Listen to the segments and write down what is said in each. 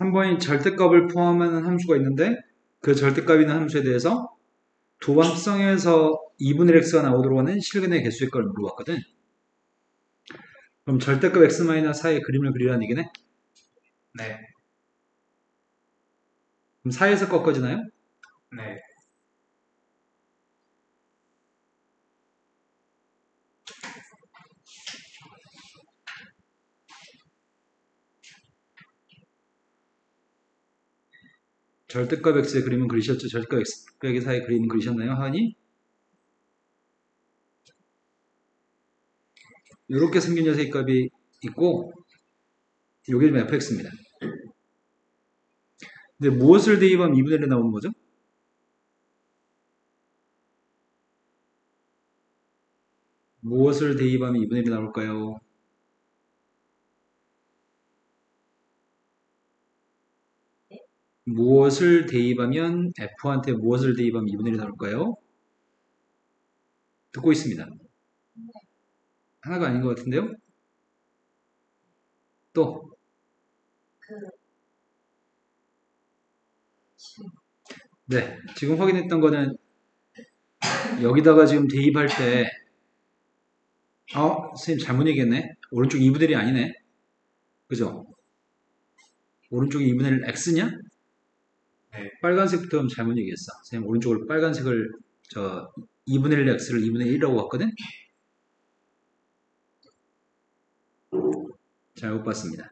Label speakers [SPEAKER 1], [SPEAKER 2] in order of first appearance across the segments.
[SPEAKER 1] 3번이 절대값을 포함하는 함수가 있는데 그 절대값 있는 함수에 대해서 두 번 합성해서 2분의 x가 나오도록 하는 실근의 개수의 걸 물어봤거든. 그럼 절대값 x-4의 그림을 그리라는 얘기네.
[SPEAKER 2] 네,
[SPEAKER 1] 그럼 4에서 꺾어지나요?
[SPEAKER 2] 네,
[SPEAKER 1] 절대값 x의 그림은 그리셨죠? 절대값 x 빼기 4의 그림은 그리셨나요? 하은이? 이렇게 생긴 녀석의 값이 있고 요게 좀 fx입니다. 근데 무엇을 대입하면 2분의 1이 나오는 거죠? 무엇을 대입하면 2분의 1이 나올까요? 무엇을 대입하면 f한테 무엇을 대입하면 2분의 1이 나올까요? 듣고 있습니다. 하나가 아닌 것 같은데요? 또 네, 지금 확인했던 거는 여기다가 지금 대입할 때 선생님 잘못 얘기했네. 오른쪽 2분의 1이 아니네. 그죠? 오른쪽이 2분의 1 x냐?
[SPEAKER 2] 네,
[SPEAKER 1] 빨간색부터 잘못 얘기했어. 선생님 오른쪽으로 빨간색을 2분의 1 x를 2분의 1이라고 봤거든? 잘못 봤습니다.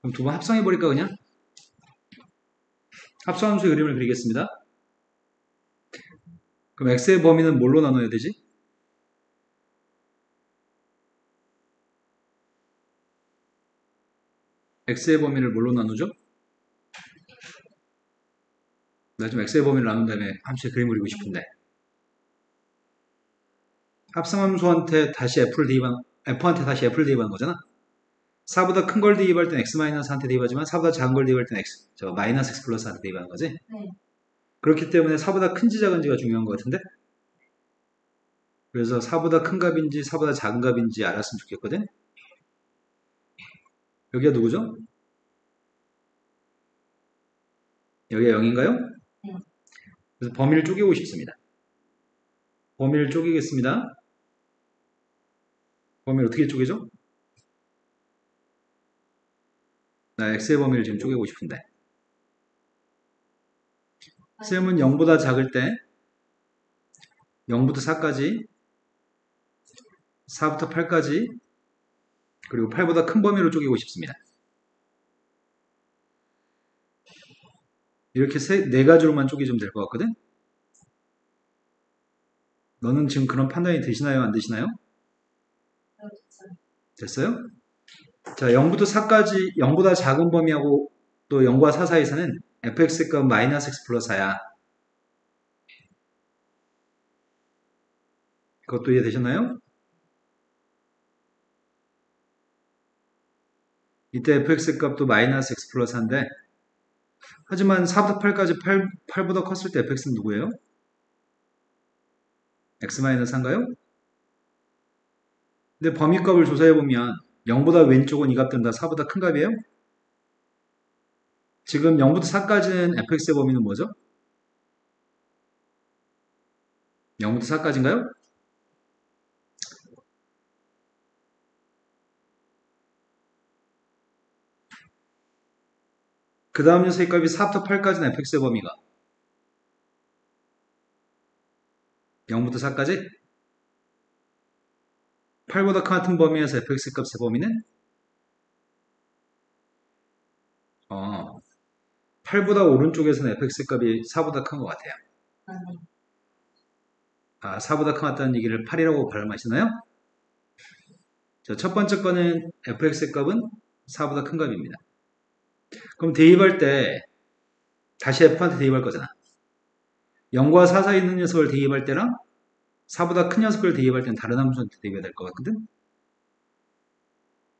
[SPEAKER 1] 그럼 두 번 합성해버릴까 그냥? 합성함수의 그림을 그리겠습니다. 그럼 x의 범위는 뭘로 나눠야 되지? x의 범위를 뭘로 나누죠? 나 지금 x의 범위를 나눈 다음에 함수의 그림 그리고 싶은데 합성함수한테 다시 f한테 다시 f를 대입하는 거잖아. 4보다 큰 걸 대입할 땐 x-한테 대입하지만 4보다 작은 걸 대입할 땐 마이너스 x 플러스한테 대입하는 거지.
[SPEAKER 3] 네.
[SPEAKER 1] 그렇기 때문에 4보다 큰지 작은지가 중요한 것 같은데 그래서 4보다 큰 값인지 4보다 작은 값인지 알았으면 좋겠거든. 여기가 누구죠? 여기가 0인가요?
[SPEAKER 3] 네.
[SPEAKER 1] 그래서 범위를 쪼개고 싶습니다. 범위를 쪼개겠습니다. 범위를 어떻게 쪼개죠? 나 x의 범위를 지금 쪼개고 싶은데 쌤은 0보다 작을 때 0부터 4까지 4부터 8까지 그리고 8보다 큰 범위로 쪼개고 싶습니다. 이렇게 네 가지로만 쪼개주면 될 것 같거든? 너는 지금 그런 판단이 되시나요? 안 되시나요? 됐어요? 자, 0부터 4까지 0보다 작은 범위하고 또 0과 4 사이에서는 fx의 값은 마이너스 x 플러스 4야. 그것도 이해되셨나요? 이때 fx의 값도 마이너스 x 플러스 4인데 하지만 4부터 8까지 8보다 컸을 때 fx는 누구예요? x 마이너스 4인가요? 근데 범위값을 조사해보면 0보다 왼쪽은 이 값들은 다 4보다 큰 값이에요? 지금 0부터 4까지는 fx의 범위는 뭐죠? 0부터 4까지인가요? 그 다음 녀석의 값이 4부터 8까지는 fx의 범위가 0부터 4까지 8보다 같은 범위에서 fx 값의 범위는 8보다 오른쪽에서는 fx 값이 4보다 큰 것 같아요.
[SPEAKER 3] 아니.
[SPEAKER 1] 4보다 크다는 얘기를 8이라고 발음하시나요? 자, 첫 번째 거는 fx의 값은 4보다 큰 값입니다. 그럼 대입할 때 다시 f한테 대입할 거잖아. 0과 4 사이에 있는 녀석을 대입할 때랑 4보다 큰 녀석을 대입할 때는 다른 함수한테 대입해야 될 것 같거든?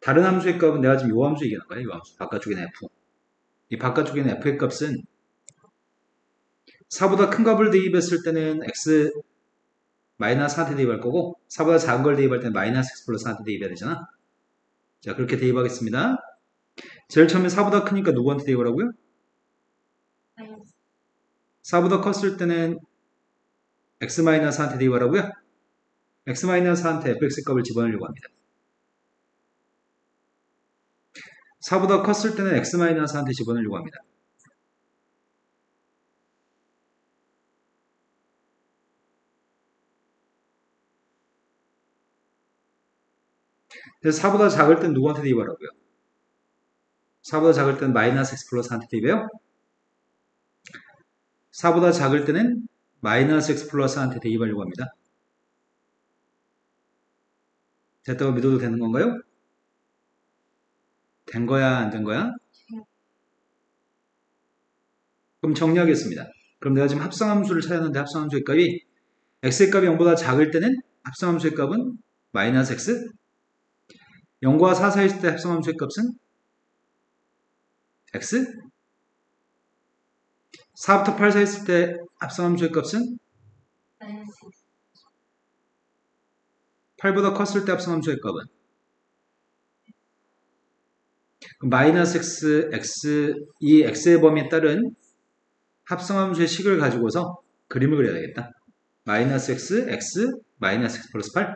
[SPEAKER 1] 다른 함수의 값은 내가 지금 요 함수 얘기하는 거야. 요 함수. 바깥쪽에는 f. 이 바깥쪽에는 f의 값은 4보다 큰 값을 대입했을 때는 x 마이너스 4한테 대입할 거고 4보다 작은 걸 대입할 때는 마이너스 x 플러스 4한테 대입해야 되잖아. 자, 그렇게 대입하겠습니다. 제일 처음에 4보다 크니까 누구한테 대입하라고요? 4보다 컸을 때는 x-4한테 대입하라고요? x-4한테 fx 값을 집어넣으려고 합니다. 4보다 컸을 때는 x-4한테 집어넣으려고 합니다. 그래서 4보다 작을 땐 누구한테 대입하라고요? 4보다 작을 때는 마이너스 x 플러스 4한테 대입해요? 4보다 작을 때는 마이너스 x 플러스 4한테 대입하려고 합니다. 됐다고 믿어도 되는 건가요? 된 거야, 안 된 거야? 그럼 정리하겠습니다. 그럼 내가 지금 합성함수를 찾았는데 합성함수의 값이 x의 값이 0보다 작을 때는 합성함수의 값은 마이너스 x, 0과 4 사이 있을 때 합성함수의 값은 x, 4부터 8 사이 있을 때 합성함수의 값은 8보다 컸을 때 합성함수의 값은 마이너스 x, x, 이 x의 범위에 따른 합성함수의 식을 가지고서 그림을 그려야 되겠다. 마이너스 x, x, 마이너스 x 플러스 8.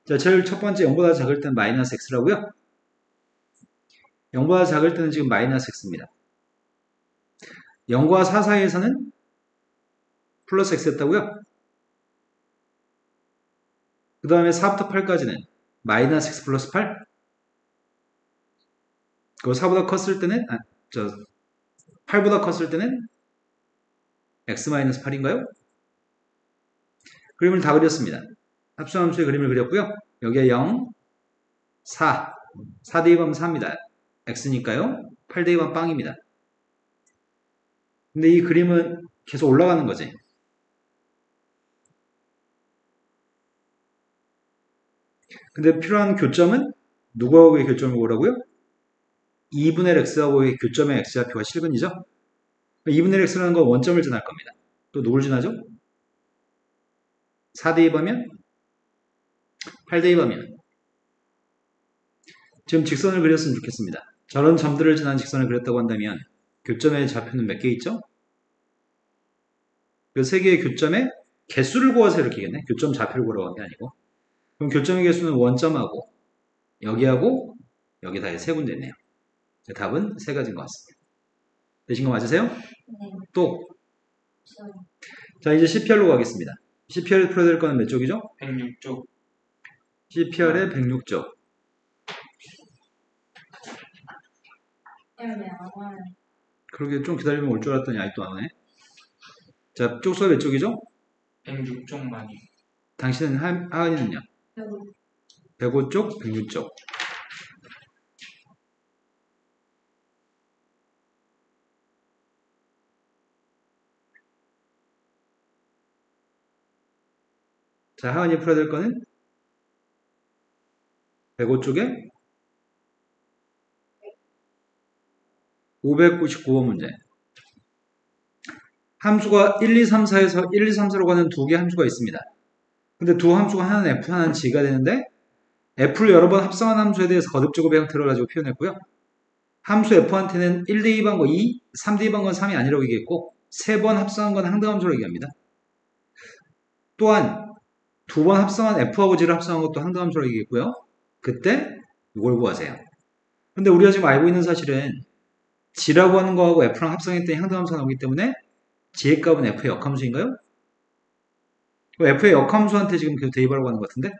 [SPEAKER 1] 자, 제일 첫 번째 0보다 작을 때는 마이너스 x라고요. 0보다 작을 때는 지금 마이너스 x입니다. 0과 4 사이에서는 플러스 x였다고요. 그 다음에 4부터 8까지는 마이너스 x 플러스 8. 그리고 4보다 컸을 때는 8보다 컸을 때는 x 마이너스 8인가요? 그림을 다 그렸습니다. 합성함수의 그림을 그렸고요. 여기에 0, 4, 4 대입하면 4입니다. x니까요. 8 대입하면 빵입니다. 근데 이 그림은 계속 올라가는 거지. 근데 필요한 교점은 누구하고의 교점을 보라고요? 2분의 x하고의 교점의 x좌표가 실근이죠. 2분의 x라는 건 원점을 지날 겁니다. 또 누굴 지나죠? 4 대입하면 8 대입하면 지금 직선을 그렸으면 좋겠습니다. 저런 점들을 지난 직선을 그렸다고 한다면 교점의 좌표는 몇 개 있죠? 그 세 개의 교점의 개수를 구해서 이렇게 겠네. 교점 좌표를 구하라고 한 게 아니고. 그럼 교점의 개수는 원점하고 여기하고 여기 다 세 군데 있네요. 답은 세 가지인 것 같습니다. 되신 거 맞으세요?
[SPEAKER 3] 네.
[SPEAKER 1] 또. 자, 이제 CPR로 가겠습니다. CPR에 풀어야 될 거는 몇 쪽이죠?
[SPEAKER 2] 106쪽.
[SPEAKER 1] CPR의 106쪽. 그러게 좀 기다리면 올 줄 알았더니 아직도 안 오네. 자, 쪽수가 몇 쪽이죠?
[SPEAKER 2] 106쪽만이.
[SPEAKER 1] 당신은 하은이는요? 105쪽, 106쪽. 자, 하은이 풀어야 될 거는 105쪽에 599번 문제. 함수가 1, 2, 3, 4에서 1, 2, 3, 4로 가는 두 개의 함수가 있습니다. 근데 두 함수가 하나는 F, 하나는 G가 되는데 F를 여러 번 합성한 함수에 대해서 거듭제곱의 형태를 가지고 표현했고요. 함수 F한테는 1 대입한 거 2, 3 대입한 건 3이 아니라고 얘기했고 3번 합성한 건 항등함수라고 얘기합니다. 또한 두 번 합성한 F하고 G를 합성한 것도 항등함수라고 얘기했고요. 그때 이걸 구하세요. 근데 우리가 지금 알고 있는 사실은 G라고 하는 거하고 F랑 합성했더니 항등함수가 나오기 때문에 G의 값은 F의 역함수인가요? F의 역함수한테 지금 계속 대입하려고 하는 것 같은데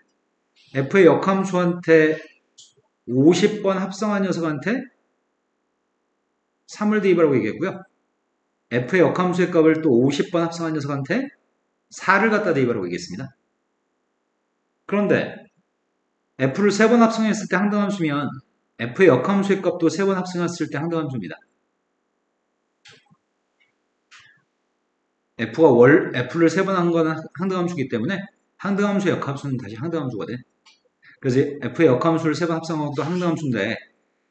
[SPEAKER 1] F의 역함수한테 50번 합성한 녀석한테 3을 대입하라고 얘기했고요. F의 역함수의 값을 또 50번 합성한 녀석한테 4를 갖다 대입하라고 얘기했습니다. 그런데 F를 3번 합성했을 때 항등함수면 F의 역함수의 값도 3번 합성했을 때 항등함수입니다. F를 3번 한 건 항등함수이기 때문에 항등함수의 역함수는 다시 항등함수가 돼. 그래서 F의 역함수를 3번 합성한 것도 항등함수인데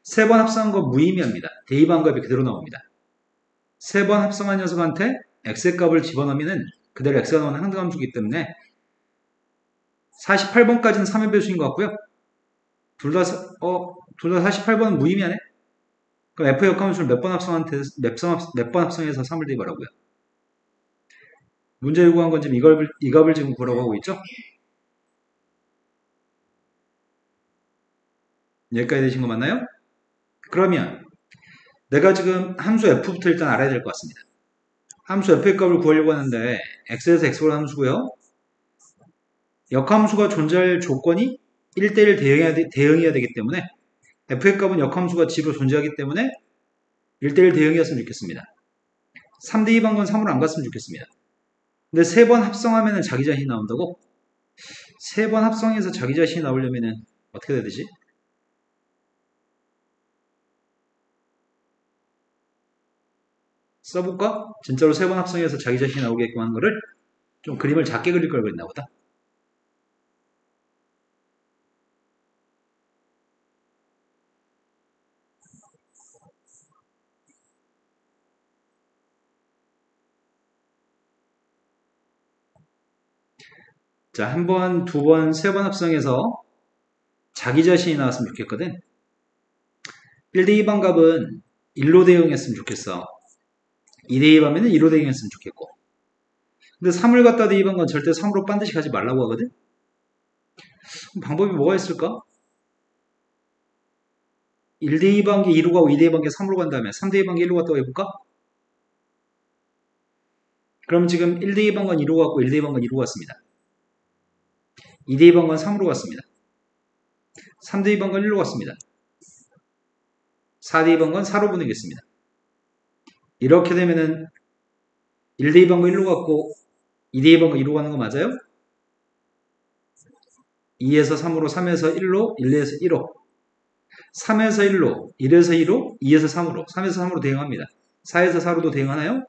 [SPEAKER 1] 3번 합성한 거 무의미합니다. 대입한 값이 그대로 나옵니다. 3번 합성한 녀석한테 X의 값을 집어넣으면 그대로 X가 나오는 항등함수이기 때문에 48번까지는 3의 배수인 것 같고요. 둘 다 48번은 무의미하네. 그럼 F 역함수를 몇 번 합성해서 3을 대입하라고요? 문제 요구한 건 지금 이 값을 지금 구하라고 하고 있죠? 여기까지 되신 거 맞나요? 그러면 내가 지금 함수 f부터 일단 알아야 될 것 같습니다. 함수 f의 값을 구하려고 하는데 x에서 x로 함수고요. 역함수가 존재할 조건이 1대1 대응이어야 되기 때문에 f의 값은 역함수가 g로 존재하기 때문에 1대1 대응이었으면 좋겠습니다. 3대2 방건 3으로 안 갔으면 좋겠습니다. 근데 3번 합성하면 자기 자신이 나온다고? 3번 합성해서 자기 자신이 나오려면 어떻게 돼야 되지? 써볼까? 진짜로 3번 합성해서 자기 자신이 나오게끔 하는 거를 좀 그림을 작게 그릴 걸 그랬나 보다. 자, 한 번, 두 번, 세 번 합성해서 자기 자신이 나왔으면 좋겠거든. 1대2 반값은 1로 대응했으면 좋겠어. 2대2 반면은 2로 대응했으면 좋겠고. 근데 3을 갖다 대입한 건 절대 3으로 반드시 가지 말라고 하거든. 그럼 방법이 뭐가 있을까? 1대2 반기 2로 가고 2대2 반기 3으로 간 다음에 3대2 반기 1로 갔다고 해볼까? 그럼 지금 1대2 반건 2로 갔고 1대2 반건 2로 갔습니다. 2대2 반건 3으로 갔습니다. 3대2 반건 1로 갔습니다. 4대2 반건 4로 보내겠습니다. 이렇게 되면은 1대2 반건 1로 갔고 2대2 반건 2로 가는 거 맞아요? 2에서 3으로 3에서 1로 1에서 1로 3에서 1로 1에서 2로 2에서 3으로 3에서 3으로 대응합니다. 4에서 4로도 대응하나요?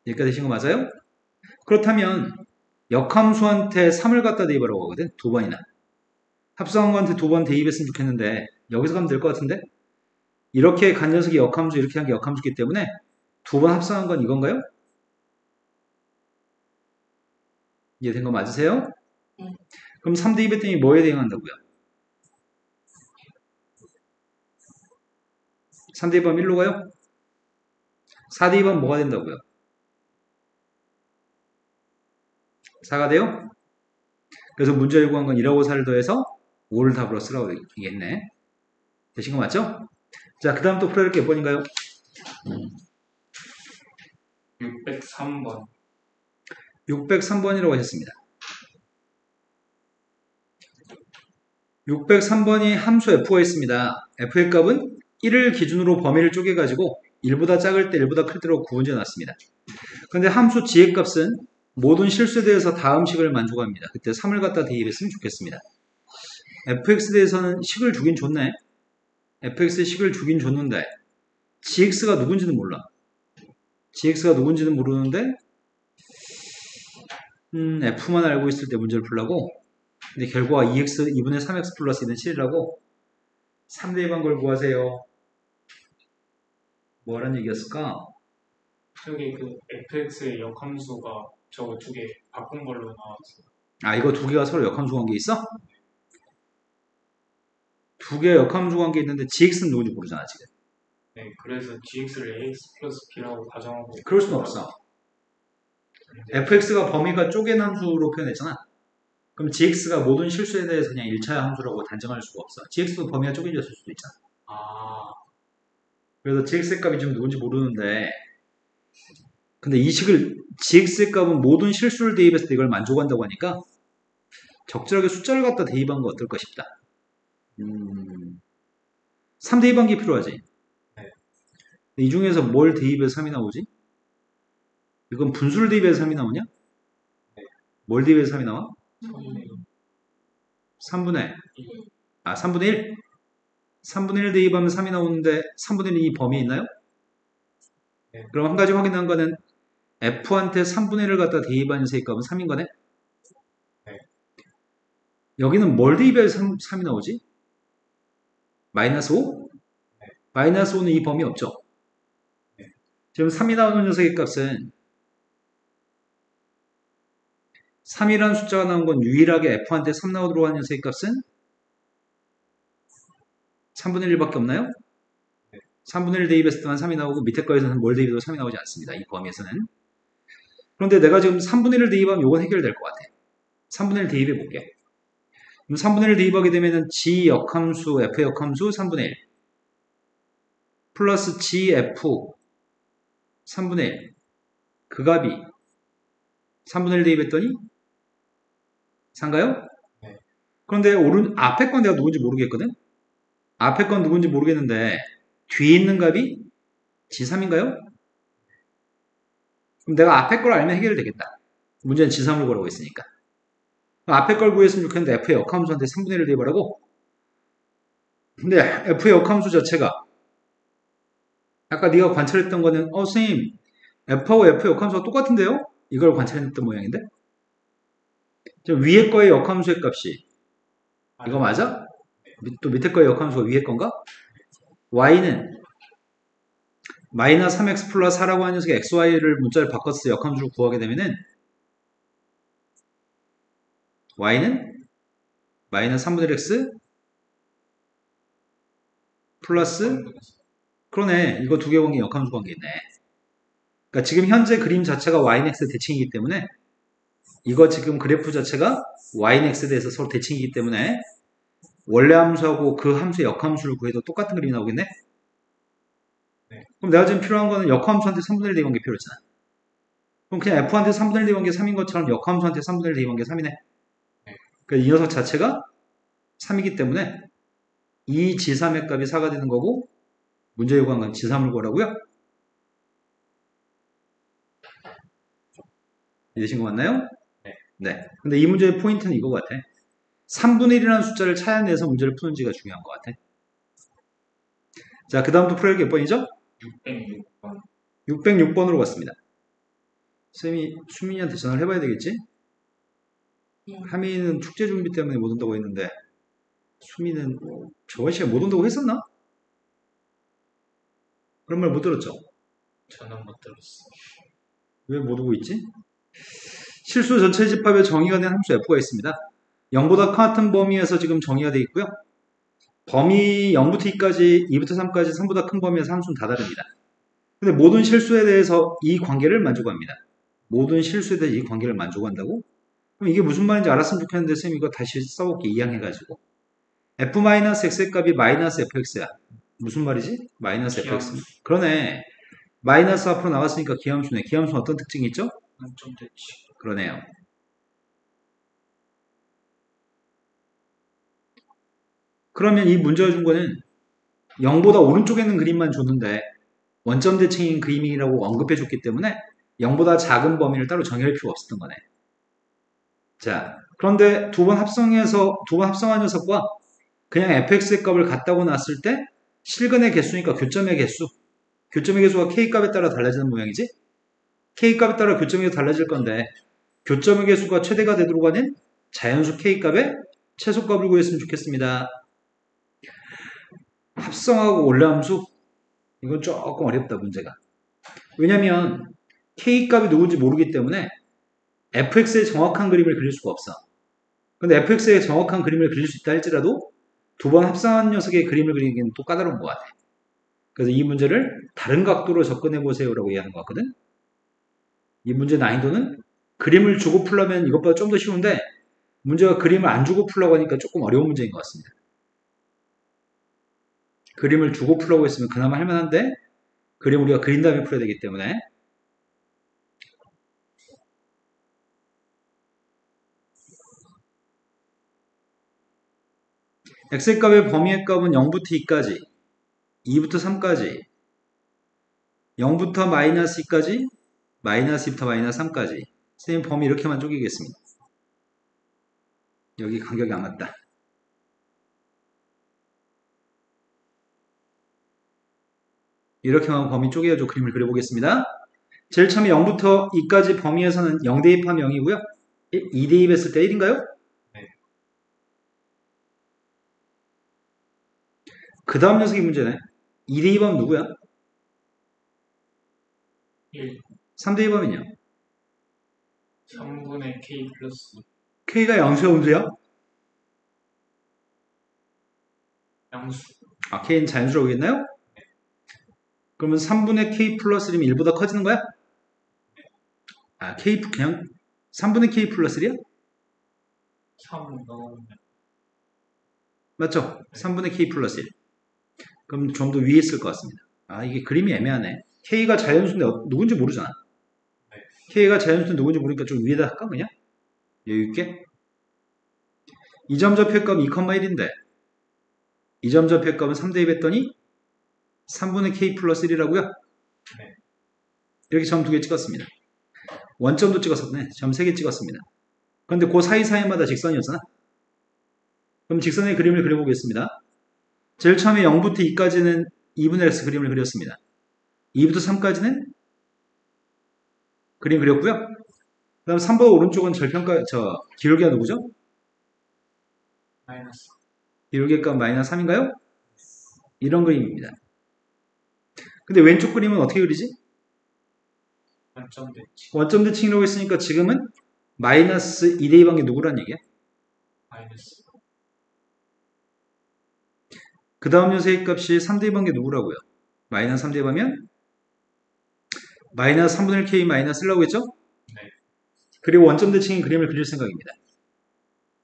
[SPEAKER 1] 여기까지 되신 거 맞아요? 그렇다면 역함수한테 3을 갖다 대입하라고 하거든. 두 번이나. 합성한 거한테 두 번 대입했으면 좋겠는데 여기서 가면 될 것 같은데? 이렇게 간 녀석이 역함수 이렇게 한 게 역함수기 때문에 두 번 합성한 건 이건가요? 이해된 거 맞으세요? 그럼 3 대입했더니 뭐에 대응한다고요? 3 대입하면 1로 가요? 4 대입하면 뭐가 된다고요? 4가 돼요? 그래서 문제 요구한 건 1하고 4를 더해서 5를 답으로 쓰라고 얘기했네. 되신 거 맞죠? 자, 그 다음 또 풀어야 할 게 몇 번인가요?
[SPEAKER 2] 603번.
[SPEAKER 1] 603번이라고 하셨습니다. 603번이 함수 f가 있습니다. f의 값은 1을 기준으로 범위를 쪼개가지고 1보다 작을 때 1보다 클 때로 구분해 놨습니다. 근데 함수 g의 값은 모든 실수에 대해서 다음식을 만족합니다. 그때 3을 갖다 대입했으면 좋겠습니다. fx에 대해서는 식을 주긴 줬네. fx에 식을 주긴 줬는데 gx가 누군지는 몰라. gx가 누군지는 모르는데 f만 알고 있을 때 문제를 풀라고. 근데 결과가 2분의 3x 플러스 2는 7이라고 3대 2번 걸 구하세요. 뭐라는 얘기였을까?
[SPEAKER 2] 저기 그 fx의 역함수가 저거 두 개 바꾼 걸로 나왔어요.
[SPEAKER 1] 아, 이거 두 개가 서로 역함수 관계 있어? 두 개 역함수 관계 있는데 gx는 누군지 모르잖아 지금.
[SPEAKER 2] 네, 그래서 gx를 ax 플러스 b라고 가정하고.
[SPEAKER 1] 그럴 수는 없어. fx가 범위가 쪼갠 함수로 표현했잖아. 그럼 gx가 모든 실수에 대해서 그냥 1차 함수라고 단정할 수가 없어. gx도 범위가 쪼개졌을 수도 있잖아.
[SPEAKER 2] 아,
[SPEAKER 1] 그래서 gx의 값이 지금 누군지 모르는데 근데 이 식을 gx의 값은 모든 실수를 대입했을 때 이걸 만족한다고 하니까 적절하게 숫자를 갖다 대입한 거 어떨까 싶다. 3 대입한 게 필요하지.
[SPEAKER 2] 네.
[SPEAKER 1] 이 중에서 뭘 대입해서 3이 나오지? 이건 분수를 대입해서 3이 나오냐?
[SPEAKER 2] 네.
[SPEAKER 1] 뭘 대입해서 3이 나와?
[SPEAKER 2] 3분의
[SPEAKER 1] 3분의 1? 3분의 1 대입하면 3이 나오는데 3분의 1이 범위에 있나요?
[SPEAKER 2] 네.
[SPEAKER 1] 그럼 한 가지 확인한 거는 f한테 3분의 1을 갖다 대입한 녀석의 값은 3인 거네?
[SPEAKER 2] 네.
[SPEAKER 1] 여기는 뭘 대입해서 3이 나오지? 마이너스 5?
[SPEAKER 2] 네.
[SPEAKER 1] 마이너스 5는 이 범위 없죠?
[SPEAKER 2] 네.
[SPEAKER 1] 지금 3이 나오는 녀석의 값은 3이라는 숫자가 나온 건 유일하게 f한테 3 나오도록 하는 녀석의 값은 3분의 1밖에 없나요? 3분의 1 대입했을 때만 3이 나오고 밑에 거에서는 뭘 대입해도 3이 나오지 않습니다. 이 범위에서는. 그런데 내가 지금 3분의 1을 대입하면 이건 해결될 것 같아. 3분의 1 대입해 볼게. 그럼 3분의 1 대입하게 되면은 G 역함수, F 역함수 3분의 1 플러스 GF 3분의 1 그 값이 3분의 1 대입했더니 4인가요?
[SPEAKER 2] 네.
[SPEAKER 1] 그런데 앞에 건 내가 누군지 모르겠거든? 앞에 건 누군지 모르겠는데 뒤에 있는 값이 G3인가요? 그럼 내가 앞에 걸 알면 해결되겠다. 문제는 G3을 구하라고 했으니까. 앞에 걸 구했으면 좋겠는데 F의 역함수한테 3분의 1을 대입하라고? 근데 F의 역함수 자체가 아까 네가 관찰했던 거는 선생님 F하고 F의 역함수가 똑같은데요? 이걸 관찰했던 모양인데? 위에 거의 역함수의 값이 이거 맞아? 또 밑에 거의 역함수가 위에 건가? Y는 마이너스 3x 플러스 4라고 하는 녀석의 xy를 문자를 바꿔서 역함수를 구하게 되면은 y는 마이너스 3분의 1 x 플러스 그러네. 이거 두 개 관계 역함수 관계있네. 그러니까 지금 현재 그림 자체가 y는 x 대칭이기 때문에 이거 지금 그래프 자체가 y는 x에 대해서 서로 대칭이기 때문에 원래 함수하고 그 함수의 역함수를 구해도 똑같은 그림이 나오겠네?
[SPEAKER 2] 네.
[SPEAKER 1] 그럼 내가 지금 필요한 거는 역함수한테 3분의 1 대입한 게 필요했잖아. 그럼 그냥 f한테 3분의 1 대입한 게 3인 것처럼 역함수한테 3분의 1 대입한 게 3이네. 그러니까 이 녀석 자체가 3이기 때문에 이 G3의 값이 4가 되는 거고 문제 요구한 건 G3을 구하라고요? 이해되신 거 맞나요?
[SPEAKER 2] 네.
[SPEAKER 1] 네. 근데 이 문제의 포인트는 이거 같아. 3분의 1이라는 숫자를 찾아내서 문제를 푸는지가 중요한 것 같아. 자, 그 다음 또 풀어야 몇 번이죠?
[SPEAKER 2] 606번.
[SPEAKER 1] 606번으로 갔습니다. 쌤이 수민이한테 전화를 해봐야 되겠지? 하민이는 축제 준비 때문에 못 온다고 했는데 수민은 저번 시간에 못 온다고 했었나? 그런 말 못 들었죠?
[SPEAKER 2] 저는 못 들었어.
[SPEAKER 1] 왜 못 오고 있지? 실수 전체 집합에 정의가 된 함수 f가 있습니다. 0보다 같은 범위에서 지금 정의가 되어 있고요. 범위 0부터 2까지, 2부터 3까지 3보다 큰 범위에서 함수는 다 다릅니다. 근데 모든 실수에 대해서 이 관계를 만족합니다. 모든 실수에 대해서 이 관계를 만족한다고? 그럼 이게 무슨 말인지 알았으면 좋겠는데 쌤 이거 다시 써볼게 이양해가지고 f-x의 값이 마이너스 fx야. 무슨 말이지? 마이너스 fx. 그러네. 마이너스 앞으로 나갔으니까 기함수네. 기함수는 어떤 특징이 있죠?
[SPEAKER 2] 좀 됐지.
[SPEAKER 1] 그러네요. 그러면 이 문제가 준 거는 0보다 오른쪽에 있는 그림만 줬는데 원점 대칭인 그림이라고 언급해 줬기 때문에 0보다 작은 범위를 따로 정의할 필요가 없었던 거네. 자, 그런데 두 번 합성한 녀석과 그냥 fx의 값을 갖다고 놨을 때 실근의 개수니까 교점의 개수가 k값에 따라 달라지는 모양이지? k값에 따라 교점의 개수 달라질 건데 교점의 개수가 최대가 되도록 하는 자연수 k값의 최소값을 구했으면 좋겠습니다. 합성하고 올라함수? 이건 조금 어렵다 문제가. 왜냐면 k값이 누군지 모르기 때문에 fx의 정확한 그림을 그릴 수가 없어. 근데 fx의 정확한 그림을 그릴 수 있다 할지라도 두 번 합성한 녀석의 그림을 그리기는 또 까다로운 것 같아. 그래서 이 문제를 다른 각도로 접근해 보세요라고 이해하는 것 같거든. 이 문제 난이도는 그림을 주고 풀려면 이것보다 좀 더 쉬운데 문제가 그림을 안 주고 풀려고 하니까 조금 어려운 문제인 것 같습니다. 그림을 주고 풀려고 했으면 그나마 할만한데 그림 우리가 그린 다음에 풀어야 되기 때문에 x의 값의 범위의 값은 0부터 2까지 2부터 3까지 0부터 마이너스 2까지 마이너스 2부터 마이너스 3까지 선생님 범위 이렇게만 쪼개겠습니다. 여기 간격이 안 맞다. 이렇게만 범위 쪼개가지고 그림을 그려보겠습니다. 제일 처음에 0부터 2까지 범위에서는 0 대입하면 0이고요. 2 대입했을 때 1인가요?
[SPEAKER 2] 네.
[SPEAKER 1] 그 다음 녀석이 문제네. 2 대입하면 누구야?
[SPEAKER 2] 1.
[SPEAKER 1] 3 대입하면요?
[SPEAKER 2] 3분의 k 플러스
[SPEAKER 1] K가 양수야, 음수야?
[SPEAKER 2] 양수.
[SPEAKER 1] 아, k는 자연수로 오겠나요? 그러면 3분의 k 플러스 1이면 1보다 커지는 거야? 아, k 그냥 3분의 k 플러스 1이야?
[SPEAKER 2] 3 넣으면
[SPEAKER 1] 맞죠?
[SPEAKER 2] 네.
[SPEAKER 1] 3분의 k 플러스 1. 그럼 좀 더 위에 있을 것 같습니다. 아, 이게 그림이 애매하네. k가 자연수인데 누군지 모르잖아.
[SPEAKER 2] 네.
[SPEAKER 1] k가 자연수인데 누군지 모르니까 좀 위에다 할까 그냥? 여유있게. 2점 좌표값 2,1인데 2점 좌표값은 3 대입했더니 3분의 k 플러스 1이라고요?
[SPEAKER 2] 네.
[SPEAKER 1] 이렇게 점 2개 찍었습니다. 원점도 찍었었네. 점 3개 찍었습니다. 그런데 그 사이사이마다 직선이었잖아. 그럼 직선의 그림을 그려보겠습니다. 제일 처음에 0부터 2까지는 2분의 x 그림을 그렸습니다. 2부터 3까지는 그림 그렸고요. 그 다음 3번 오른쪽은 기울기가 누구죠?
[SPEAKER 2] 마이너스
[SPEAKER 1] 기울기값 마이너스 3인가요? 이런 그림입니다. 근데 왼쪽 그림은 어떻게 그리지?
[SPEAKER 2] 원점 대칭
[SPEAKER 1] 원점 대칭이라고 했으니까 지금은 마이너스 2대입한 게 누구란 얘기야?
[SPEAKER 2] 마이너스
[SPEAKER 1] 그 다음 녀석의 값이 3대입한 게 누구라고요? 마이너스 3대입하면 마이너스 3분의 1 k 마이너스 1라고 했죠?
[SPEAKER 2] 네.
[SPEAKER 1] 그리고 원점 대칭인 그림을 그릴 생각입니다.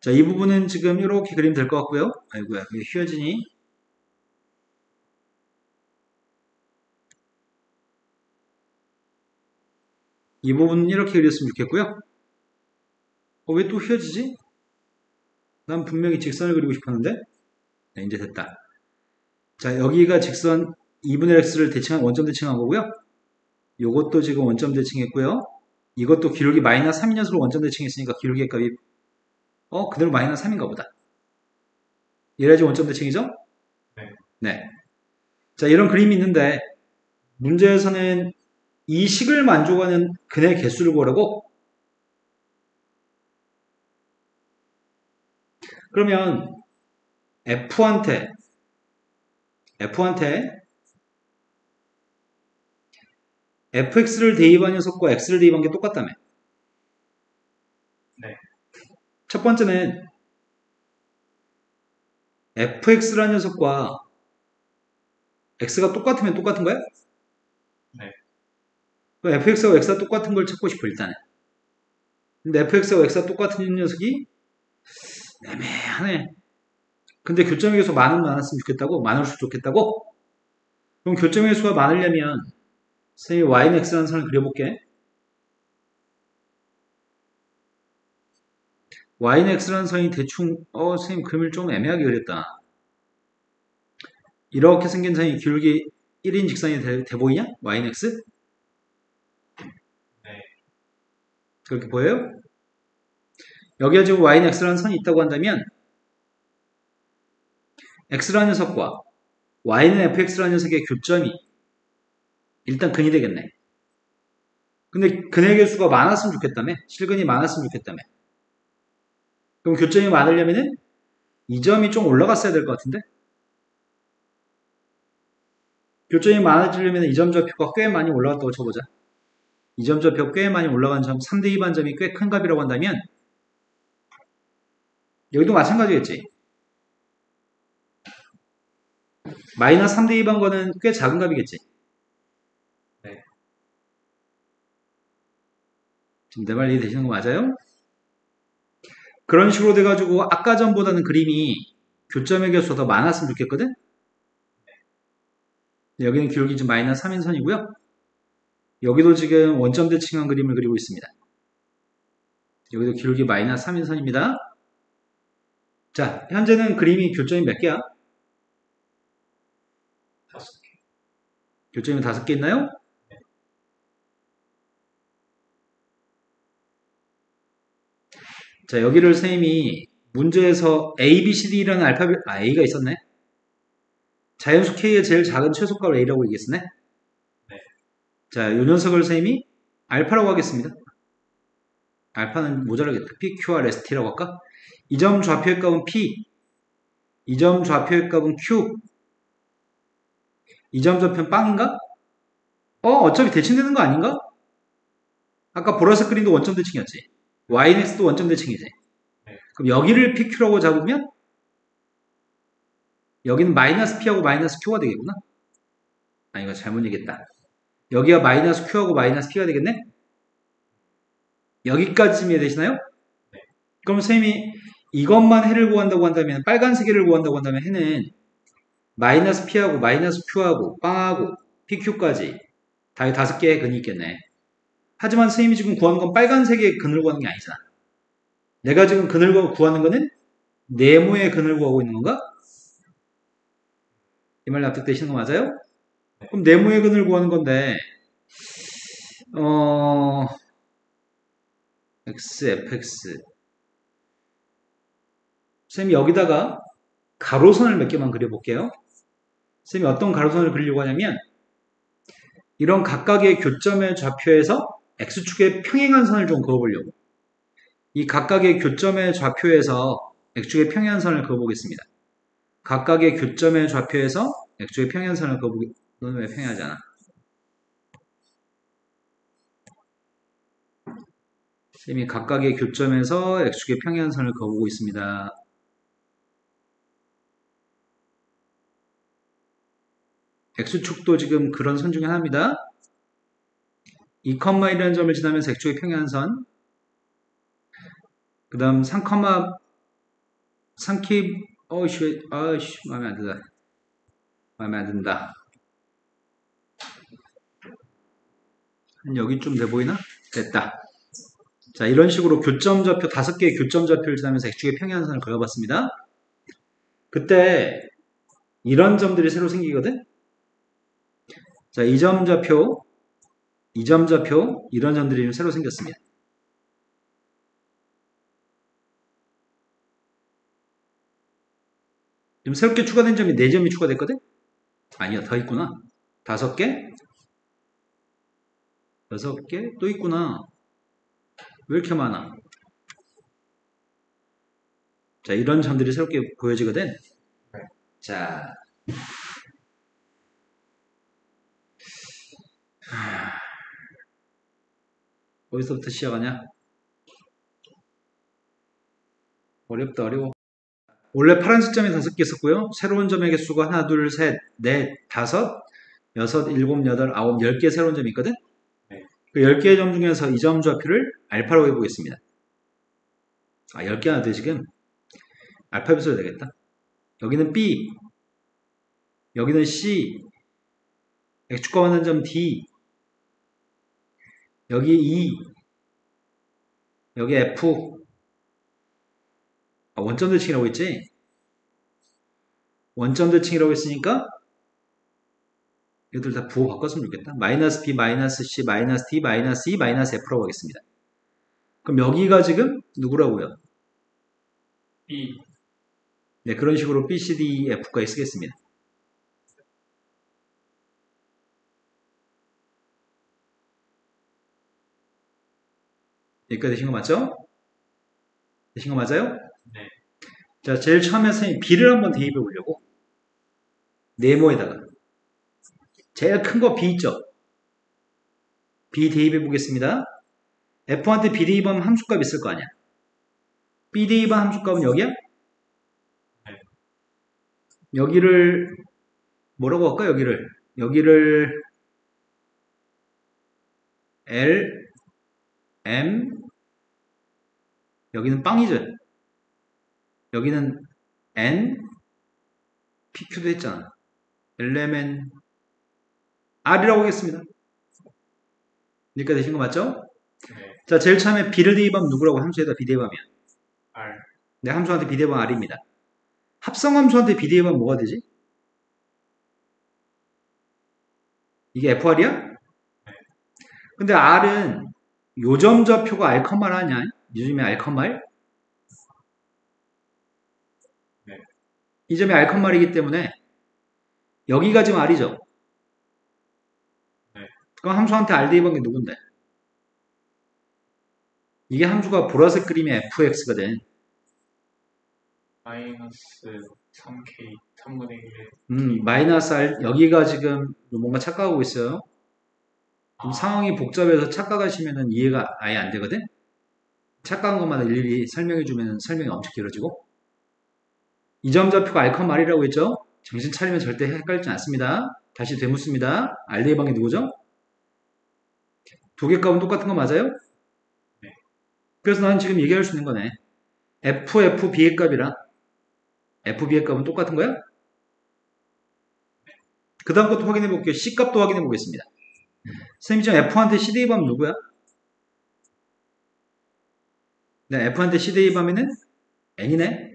[SPEAKER 1] 자, 이 부분은 지금 이렇게 그리면 될 것 같고요. 아이고야, 이게 휘어지니? 이 부분은 이렇게 그렸으면 좋겠고요. 왜 또 휘어지지? 난 분명히 직선을 그리고 싶었는데? 네, 이제 됐다. 자, 여기가 직선 2분의 x를 원점 대칭한 거고요. 요것도 지금 원점 대칭했고요. 이것도 기울기 마이너스 3인 녀석으로 원점 대칭했으니까 기울기 값이 그대로 마이너스 3인가 보다. 얘라지 원점 대칭이죠?
[SPEAKER 2] 네.
[SPEAKER 1] 네. 자, 이런 그림이 있는데 문제에서는 이 식을 만족하는 근의 개수를 구하라고? 그러면 F한테 fx를 대입한 녀석과 x를 대입한 게 똑같다며.
[SPEAKER 2] 네.
[SPEAKER 1] 첫 번째는 fx라는 녀석과 x가 똑같으면 똑같은 거야?
[SPEAKER 2] 네.
[SPEAKER 1] 그럼 fx하고 x가 똑같은 걸 찾고 싶어 일단은. 근데 fx하고 x가 똑같은 녀석이 애매하네. 근데 교점의 개수 많았으면 좋겠다고? 많을수록 좋겠다고? 그럼 교점의 개수가 많으려면 선생님이 y는 x라는 선을 그려볼게. y는 x라는 선이 대충 선생님 그림을 좀 애매하게 그렸다. 이렇게 생긴 선이 기울기 1인 직선이 돼 보이냐? y는 x?
[SPEAKER 2] 네.
[SPEAKER 1] 그렇게 보여요? 여기에 지금 y는 x라는 선이 있다고 한다면 x라는 녀석과 y는 fx라는 녀석의 교점이 일단 근이 되겠네. 근데 근의 개수가 많았으면 좋겠다며? 실근이 많았으면 좋겠다며? 그럼 교점이 많으려면은 이 점이 좀 올라갔어야 될 것 같은데? 교점이 많아지려면 이 점 좌표가 꽤 많이 올라갔다고 쳐보자. 이 점 좌표 꽤 많이 올라간 점, 3대 2반 점이 꽤 큰 값이라고 한다면 여기도 마찬가지겠지. 마이너스 3대 2반 거는 꽤 작은 값이겠지.
[SPEAKER 2] 네.
[SPEAKER 1] 지금 내 말 이해되시는 거 맞아요? 그런 식으로 돼가지고 아까 전보다는 그림이 교점의 개수가 더 많았으면 좋겠거든? 여기는 기울기 지금 마이너스 3인선이고요. 여기도 지금 원점 대칭한 그림을 그리고 있습니다. 여기도 기울기 마이너스 3인선입니다. 자, 현재는 그림이 교점이 몇 개야?
[SPEAKER 2] 5개.
[SPEAKER 1] 교점이 5개 있나요?
[SPEAKER 2] 네.
[SPEAKER 1] 자, 여기를 선생님이 문제에서 A, B, C, D라는 A가 있었네. 자연수 K의 제일 작은 최소값을 A라고 얘기했었네.
[SPEAKER 2] 네.
[SPEAKER 1] 자, 요 녀석을 선생님이 알파라고 하겠습니다. 알파는 모자라겠다. P, Q, R, S, T라고 할까? 이 점 좌표의 값은 P, 이 점 좌표의 값은 Q, 이 점 좌표는 빵인가? 어차피 대칭되는 거 아닌가? 아까 보라색 그림도 원점 대칭이었지. YNX도 원점 대칭이지.
[SPEAKER 2] 네.
[SPEAKER 1] 그럼 여기를 PQ라고 잡으면 여기는 마이너스 P하고 마이너스 Q가 되겠구나. 아, 이거 잘못 얘기했다. 여기가 마이너스 Q하고 마이너스 P가 되겠네? 여기까지 이해되시나요? 그럼 선생님이 이것만 해를 구한다고 한다면, 빨간색 해를 구한다고 한다면 해는 마이너스 P하고 마이너스 Q하고 빵하고 PQ까지 다 5개의 근이 있겠네. 하지만 선생님이 지금 구하는 건 빨간색의 근을 구하는 게 아니잖아. 내가 지금 근을 구하는 거는 네모의 근을 구하고 있는 건가? 이 말 납득되시는 거 맞아요? 그럼 네모의 근을 구하는 건데 x, fx 선생님이 여기다가 가로선을 몇 개만 그려볼게요. 선생님이 어떤 가로선을 그리려고 하냐면 이런 각각의 교점의 좌표에서 x축에 평행한 선을 좀 그어보려고. 이 각각의 교점의 좌표에서 x축의 평행한 선을 그어보겠습니다. 각각의 교점의 좌표에서 x축의 평행한 선을 그어보겠습니다. 너는 왜 평행하지 않아? 선생님이 각각의 교점에서 x축의 평행한 선을 그어보고 있습니다. x축도 지금 그런 선 중에 하나입니다. 2,1이라는 점을 지나면서 x축의 평행한 선, 그 다음 3킵 마음에 안 든다. 마음에 안 든다. 한 여기쯤 돼 보이나? 됐다. 자, 이런 식으로 교점 좌표, 5개의 교점 좌표를 지나면서 x축의 평행한 선을 그려봤습니다. 그때 이런 점들이 새로 생기거든? 자, 이 점 좌표, 이런 점들이 좀 새로 생겼습니다. 지금 새롭게 추가된 점이 4점이 추가됐거든? 아니야, 더 있구나. 5개? 6개? 또 있구나. 왜 이렇게 많아? 자, 이런 점들이 새롭게 보여지거든? 자. 어디서부터 시작하냐? 어렵다, 어려워. 원래 파란색 점이 5개 있었고요. 새로운 점의 개수가 하나, 둘, 셋, 넷, 다섯, 여섯, 일곱, 여덟, 아홉, 10개 새로운 점이 있거든?
[SPEAKER 2] 네.
[SPEAKER 1] 그 10개의 점 중에서 이 점 좌표를 알파로 해보겠습니다. 10개나 돼, 지금. 알파벳 써야 되겠다. 여기는 B, 여기는 C, X축과 만난 점 D, 여기 E, 여기 F, 원점 대칭이라고 했지? 원점 대칭이라고 했으니까 이것들 다 부호 바꿨으면 좋겠다. 마이너스 B, 마이너스 C, 마이너스 D, 마이너스 E, 마이너스 F라고 하겠습니다. 그럼 여기가 지금 누구라고요?
[SPEAKER 2] B.
[SPEAKER 1] 네, 그런 식으로 B, C, D, E, F까지 쓰겠습니다. 여기까지 되신 거 맞죠? 되신 거 맞아요?
[SPEAKER 2] 네.
[SPEAKER 1] 자, 제일 처음에 선생님 B를 한번 대입해 보려고. 네모에다가. 제일 큰 거 B 있죠? B 대입해 보겠습니다. F한테 B 대입하면 함수값 있을 거 아니야? B 대입한 함수값은 여기야?
[SPEAKER 2] 네.
[SPEAKER 1] 여기를 뭐라고 할까? 여기를 L, M, 여기는 빵이죠? 여기는 N, PQ도 했잖아. LMN, R이라고 하겠습니다. 여기까지 되신 거 맞죠?
[SPEAKER 2] 네.
[SPEAKER 1] 자, 제일 처음에 B를 대입하면 누구라고? 함수에다 B 대입하면.
[SPEAKER 2] R.
[SPEAKER 1] 네, 함수한테 B 대입하면 R입니다. 합성함수한테 B 대입하면 뭐가 되지? 이게 FR이야? 근데 R은 요점 좌표가 R, R 아니야? 요즘에 R, R?
[SPEAKER 2] 네.
[SPEAKER 1] 이 점이 R, R이기 때문에 여기가 지금 R이죠?
[SPEAKER 2] 네.
[SPEAKER 1] 그럼 함수한테 R 대입한 게 누군데? 이게 함수가 보라색 그림의 fx거든.
[SPEAKER 2] 마이너스 3K 3분의 1.
[SPEAKER 1] 마이너스 R, 여기가 지금 뭔가 착각하고 있어요. 좀 상황이 복잡해서 착각하시면 이해가 아예 안 되거든? 착각한 것마다 일일이 설명해주면 설명이 엄청 길어지고. 이 점 좌표가 R, R이라고 했죠? 정신 차리면 절대 헷갈리지 않습니다. 다시 되묻습니다. RDA 방이 누구죠? 두 개 값은 똑같은 거 맞아요?
[SPEAKER 2] 네.
[SPEAKER 1] 그래서 나는 지금 얘기할 수 있는 거네. FB의 값이랑 FB의 값은 똑같은 거야? 그 다음 것도 확인해 볼게요. C 값도 확인해 보겠습니다. 선생님 지금 F한테 C 대입하면 누구야? 네, F한테 C 대입하면은 N이네.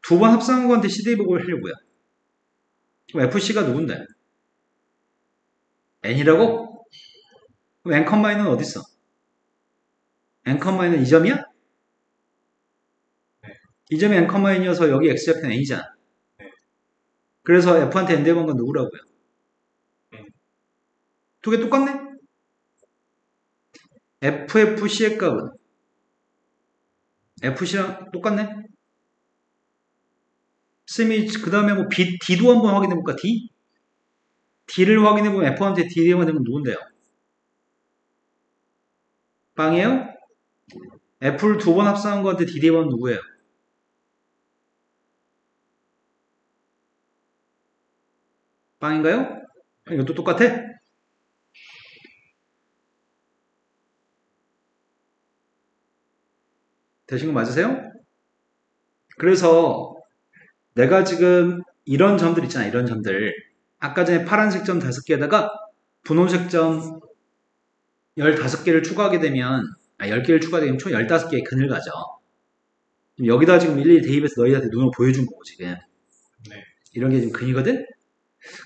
[SPEAKER 1] 두 번 합성한 거한테 C 대입을 하려고요. 그럼 FC가 누군데? N이라고? 그럼 N, N은 어디 있어? N, N은 이 점이야?
[SPEAKER 2] 네.
[SPEAKER 1] 이 점이 N, N이어서 여기 X좌표는 N이잖아.
[SPEAKER 2] 네.
[SPEAKER 1] 그래서 F한테 N 대입한 건 누구라고요? 두 개 똑같네? FFC의 값은 FC랑 똑같네? 쌤이 그 다음에 뭐 D도 한번 확인해볼까? D? D를 확인해보면 F한테 D 대입하면 되면 누군데요? 빵이에요? F를 두 번 합성한 거한테 D 대입하면 누구예요? 빵인가요? 이것도 똑같아? 되신 거 맞으세요? 그래서 내가 지금 이런 점들 있잖아. 이런 점들. 아까 전에 파란색 점 5개에다가 분홍색 점 15개를 추가하게 되면 10개를 추가하게 되면 총 15개의 근을 가져. 여기다 지금 일일이 대입해서 너희한테 눈으로 보여준 거고 지금.
[SPEAKER 2] 네.
[SPEAKER 1] 이런 게 지금 근이거든?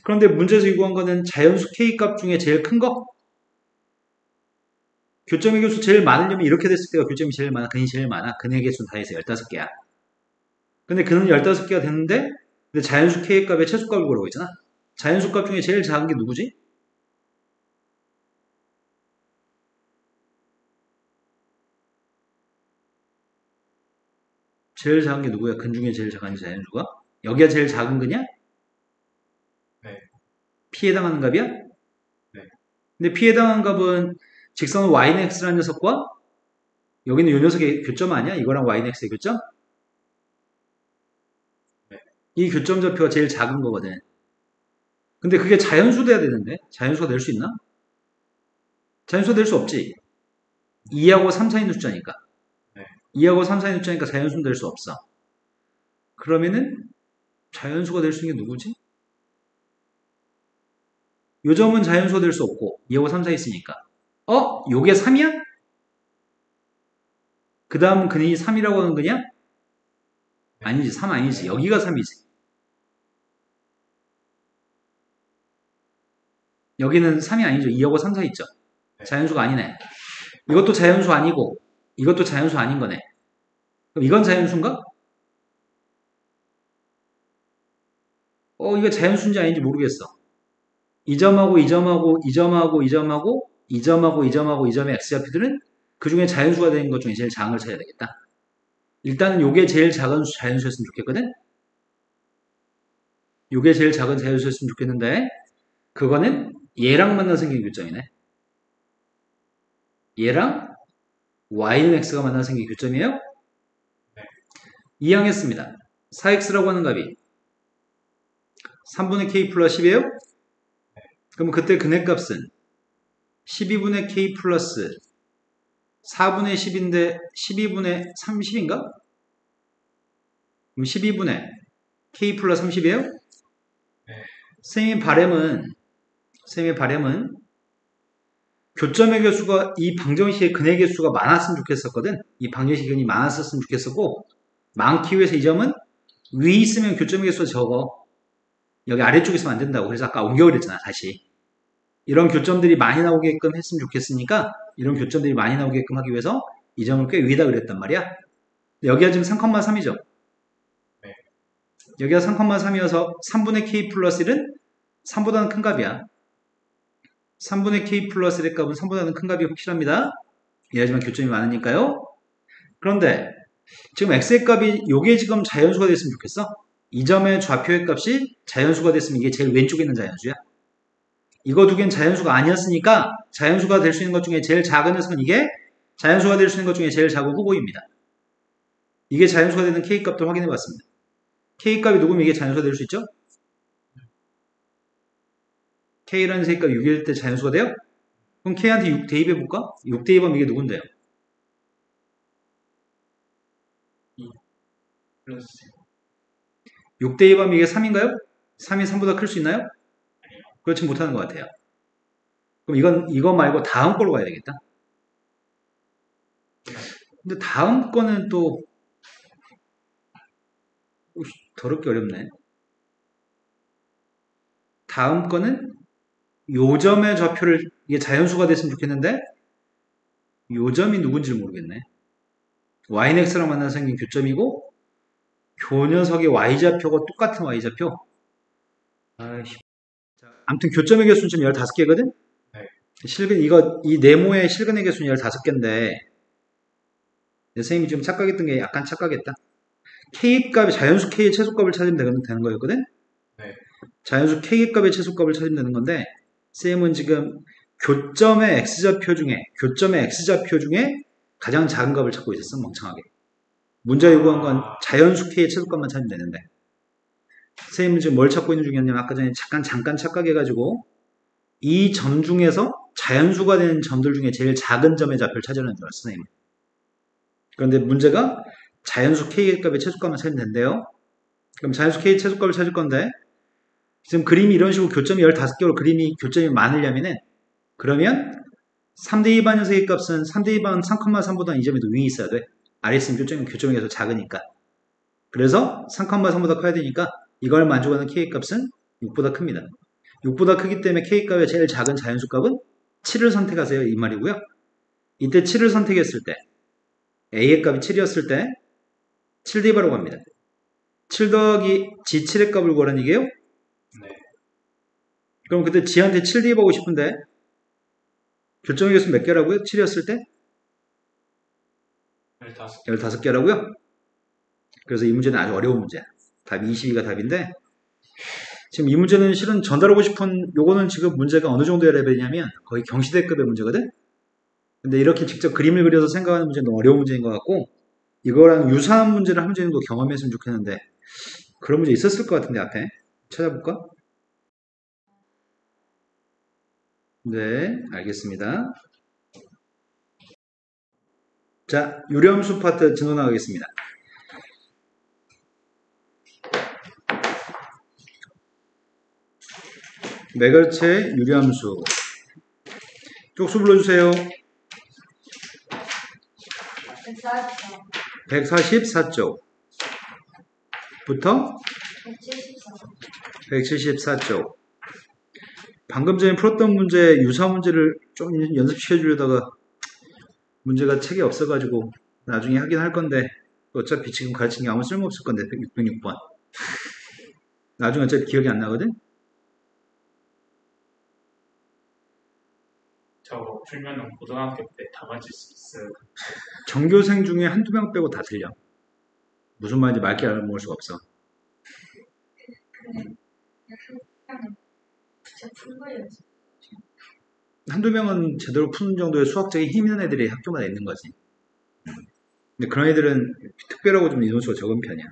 [SPEAKER 1] 그런데 문제에서 요구한 거는 자연수 K값 중에 제일 큰 거? 교점의 개수 제일 많으려면 이렇게 됐을 때가 교점이 제일 많아, 근이 제일 많아. 근의 개수는 다 해서 15개야. 근데 근은 15개가 됐는데 근데 자연수 K값의 최소값을 구하고 있잖아. 자연수값 중에 제일 작은 게 누구지? 제일 작은 게 누구야? 근 중에 제일 작은 자연수가? 여기가 제일 작은 근이야?
[SPEAKER 2] 네.
[SPEAKER 1] P에 해당하는 값이야?
[SPEAKER 2] 네.
[SPEAKER 1] 근데 P에 해당하는 값은 직선은 Y는 X라는 녀석과 여기는 이 녀석의 교점 아니야? 이거랑 Y는 X의 교점?
[SPEAKER 2] 네.
[SPEAKER 1] 이 교점 좌표가 제일 작은 거거든. 근데 그게 자연수 돼야 되는데 자연수가 될 수 있나? 자연수가 될 수 없지. 2하고 3 사이 있는 숫자니까.
[SPEAKER 2] 네.
[SPEAKER 1] 2하고 3 사이 있는 숫자니까 자연수는 될 수 없어. 그러면은 자연수가 될 수 있는 게 누구지? 요 점은 자연수가 될 수 없고 2하고 3 사이 있으니까. 요게 3이야? 그 다음은 근이 3이라고 하는 거냐? 아니지, 3 아니지. 여기가 3이지. 여기는 3이 아니죠. 2하고 3 사이 있죠. 자연수가 아니네. 이것도 자연수 아니고 이것도 자연수 아닌 거네. 그럼 이건 자연수인가? 이거 자연수인지 아닌지 모르겠어. 이 점하고 이 점하고 이 점하고 이 점하고 이 점하고 이 점하고 이 점의 X좌표들은 그 중에 자연수가 되는 것 중에 제일 작은 걸 찾아야 되겠다. 일단은 요게 제일 작은 자연수였으면 좋겠거든? 요게 제일 작은 자연수였으면 좋겠는데 그거는 얘랑 만나 생긴 교점이네. 얘랑 y는 x가 만나 생긴 교점이에요?
[SPEAKER 2] 네.
[SPEAKER 1] 이항했습니다. 4x라고 하는 값이 3분의 k 플러스 10이에요? 그러면 그때 근의 값은 12분의 k 플러스 4분의 10인데 12분의 30인가? 그럼 12분의 k 플러스 30이에요?
[SPEAKER 2] 네.
[SPEAKER 1] 쌤의 바램은 교점의 개수가 이 방정식의 근의 개수가 많았으면 좋겠었거든. 이 방정식의 근이 많았었으면 좋겠었고 많기 위해서 이 점은 위에 있으면 교점의 개수가 적어. 여기 아래쪽에 있으면 안 된다고. 그래서 아까 옮겨버렸잖아. 다시. 이런 교점들이 많이 나오게끔 했으면 좋겠으니까 이런 교점들이 많이 나오게끔 하기 위해서 이 점을 꽤 위에다 그렸단 말이야. 여기가 지금 3,3이죠.
[SPEAKER 2] 네.
[SPEAKER 1] 여기가 3,3이어서 3분의 k 플러스 1은 3보다는 큰 값이야. 3분의 k 플러스 1의 값은 3보다는 큰 값이 확실합니다. 이하지만 교점이 많으니까요. 그런데 지금 x의 값이 요게 지금 자연수가 됐으면 좋겠어. 이 점의 좌표의 값이 자연수가 됐으면 이게 제일 왼쪽에 있는 자연수야. 이거 두 개는 자연수가 아니었으니까 자연수가 될 수 있는 것 중에 제일 작은 녀석은 이게 자연수가 될 수 있는 것 중에 제일 작은 후보입니다. 이게 자연수가 되는 k 값도 확인해 봤습니다. K값이 누구면 이게 자연수가 될 수 있죠? K라는 세값이 6일 때 자연수가 돼요? 그럼 K한테 6 대입해볼까? 6 대입하면 이게 누군데요?
[SPEAKER 2] 플러스
[SPEAKER 1] 6 대입하면 이게 3인가요? 3이 3보다 클 수 있나요? 그렇지 못하는 것 같아요. 그럼 이거 말고 다음 걸로 가야 되겠다. 근데 다음 거는 또 더럽게 어렵네. 다음 거는 요점의 좌표를 이게 자연수가 됐으면 좋겠는데 요점이 누군지 모르겠네. yx랑 만나서 생긴 교점이고 교 녀석의 y좌표가 똑같은 y좌표. 아이씨. 아무튼 교점의 개수는 지금 15개거든?
[SPEAKER 2] 네.
[SPEAKER 1] 이 네모의 실근의 개수는 15개인데 선생님이 지금 착각했던 게 약간 착각했다. K값이 자연수 K의 최소값을 찾으면 되는 거였거든?
[SPEAKER 2] 네.
[SPEAKER 1] 자연수 K값의 최소값을 찾으면 되는 건데 쌤은 지금 교점의 X좌표 중에 가장 작은 값을 찾고 있었어, 멍청하게. 문제가 요구한 건 자연수 K의 최소값만 찾으면 되는데 쌤은 지금 뭘 찾고 있는 중이었냐면 아까 전에 잠깐 착각해가지고 이 점 중에서 자연수가 되는 점들 중에 제일 작은 점의 좌표를 찾으려는 줄 알았어, 선생님. 그런데 문제가 자연수 K값의 최소값만 찾으면 된대요. 그럼 자연수 K 최소값을 찾을 건데 지금 그림이 이런 식으로 교점이 15개로 교점이 많으려면은 그러면 3대2 반 녀석의 값은 3대2 반 3,3보다 이 점이 더 위에 있어야 돼. 아래 있으면 교점이 계속 작으니까. 그래서 3,3보다 커야 되니까 이걸 만족하는 K 값은 6보다 큽니다. 6보다 크기 때문에 K 값의 제일 작은 자연수 값은 7을 선택하세요. 이 말이고요. 이때 7을 선택했을 때 A의 값이 7이었을 때 7 대입하라고 합니다. 7 더하기 G7의 값을 구하라는 얘기예요?
[SPEAKER 2] 네.
[SPEAKER 1] 그럼 그때 G한테 7 대입하고 싶은데 교점의 개수 몇 개라고요? 7이었을 때? 15개라고요? 그래서 이 문제는 아주 어려운 문제야. 답이 22가 답인데 지금 이 문제는 실은 전달하고 싶은 요거는 지금 문제가 어느 정도의 레벨이냐면 거의 경시대급의 문제거든? 근데 이렇게 직접 그림을 그려서 생각하는 문제는 너무 어려운 문제인 것 같고 이거랑 유사한 문제를 한 문제 정도 경험했으면 좋겠는데 그런 문제 있었을 것 같은데 앞에 찾아볼까? 네, 알겠습니다. 자, 유리함수 파트 진도 나가겠습니다. 매결체 유리함수 쪽수 불러주세요. 144쪽 부터 174쪽. 방금 전에 풀었던 문제 유사 문제를 좀 연습시켜 주려다가 문제가 책에 없어가지고 나중에 하긴 할 건데 어차피 지금 가르친 게 아무 쓸모 없을 건데 606번 나중에 어차피 기억이 안 나거든.
[SPEAKER 2] 저거 풀면은 고등학교 때 다 맞을 수 있어요.
[SPEAKER 1] 전교생 중에 한두 명 빼고 다 틀려. 무슨 말인지 맑게 알아먹을 수가 없어. 한두 명은 제대로 푸는 정도의 수학적인 힘 있는 애들이 학교마다 있는 거지. 근데 그런 애들은 특별하고 좀 인원수가 적은 편이야.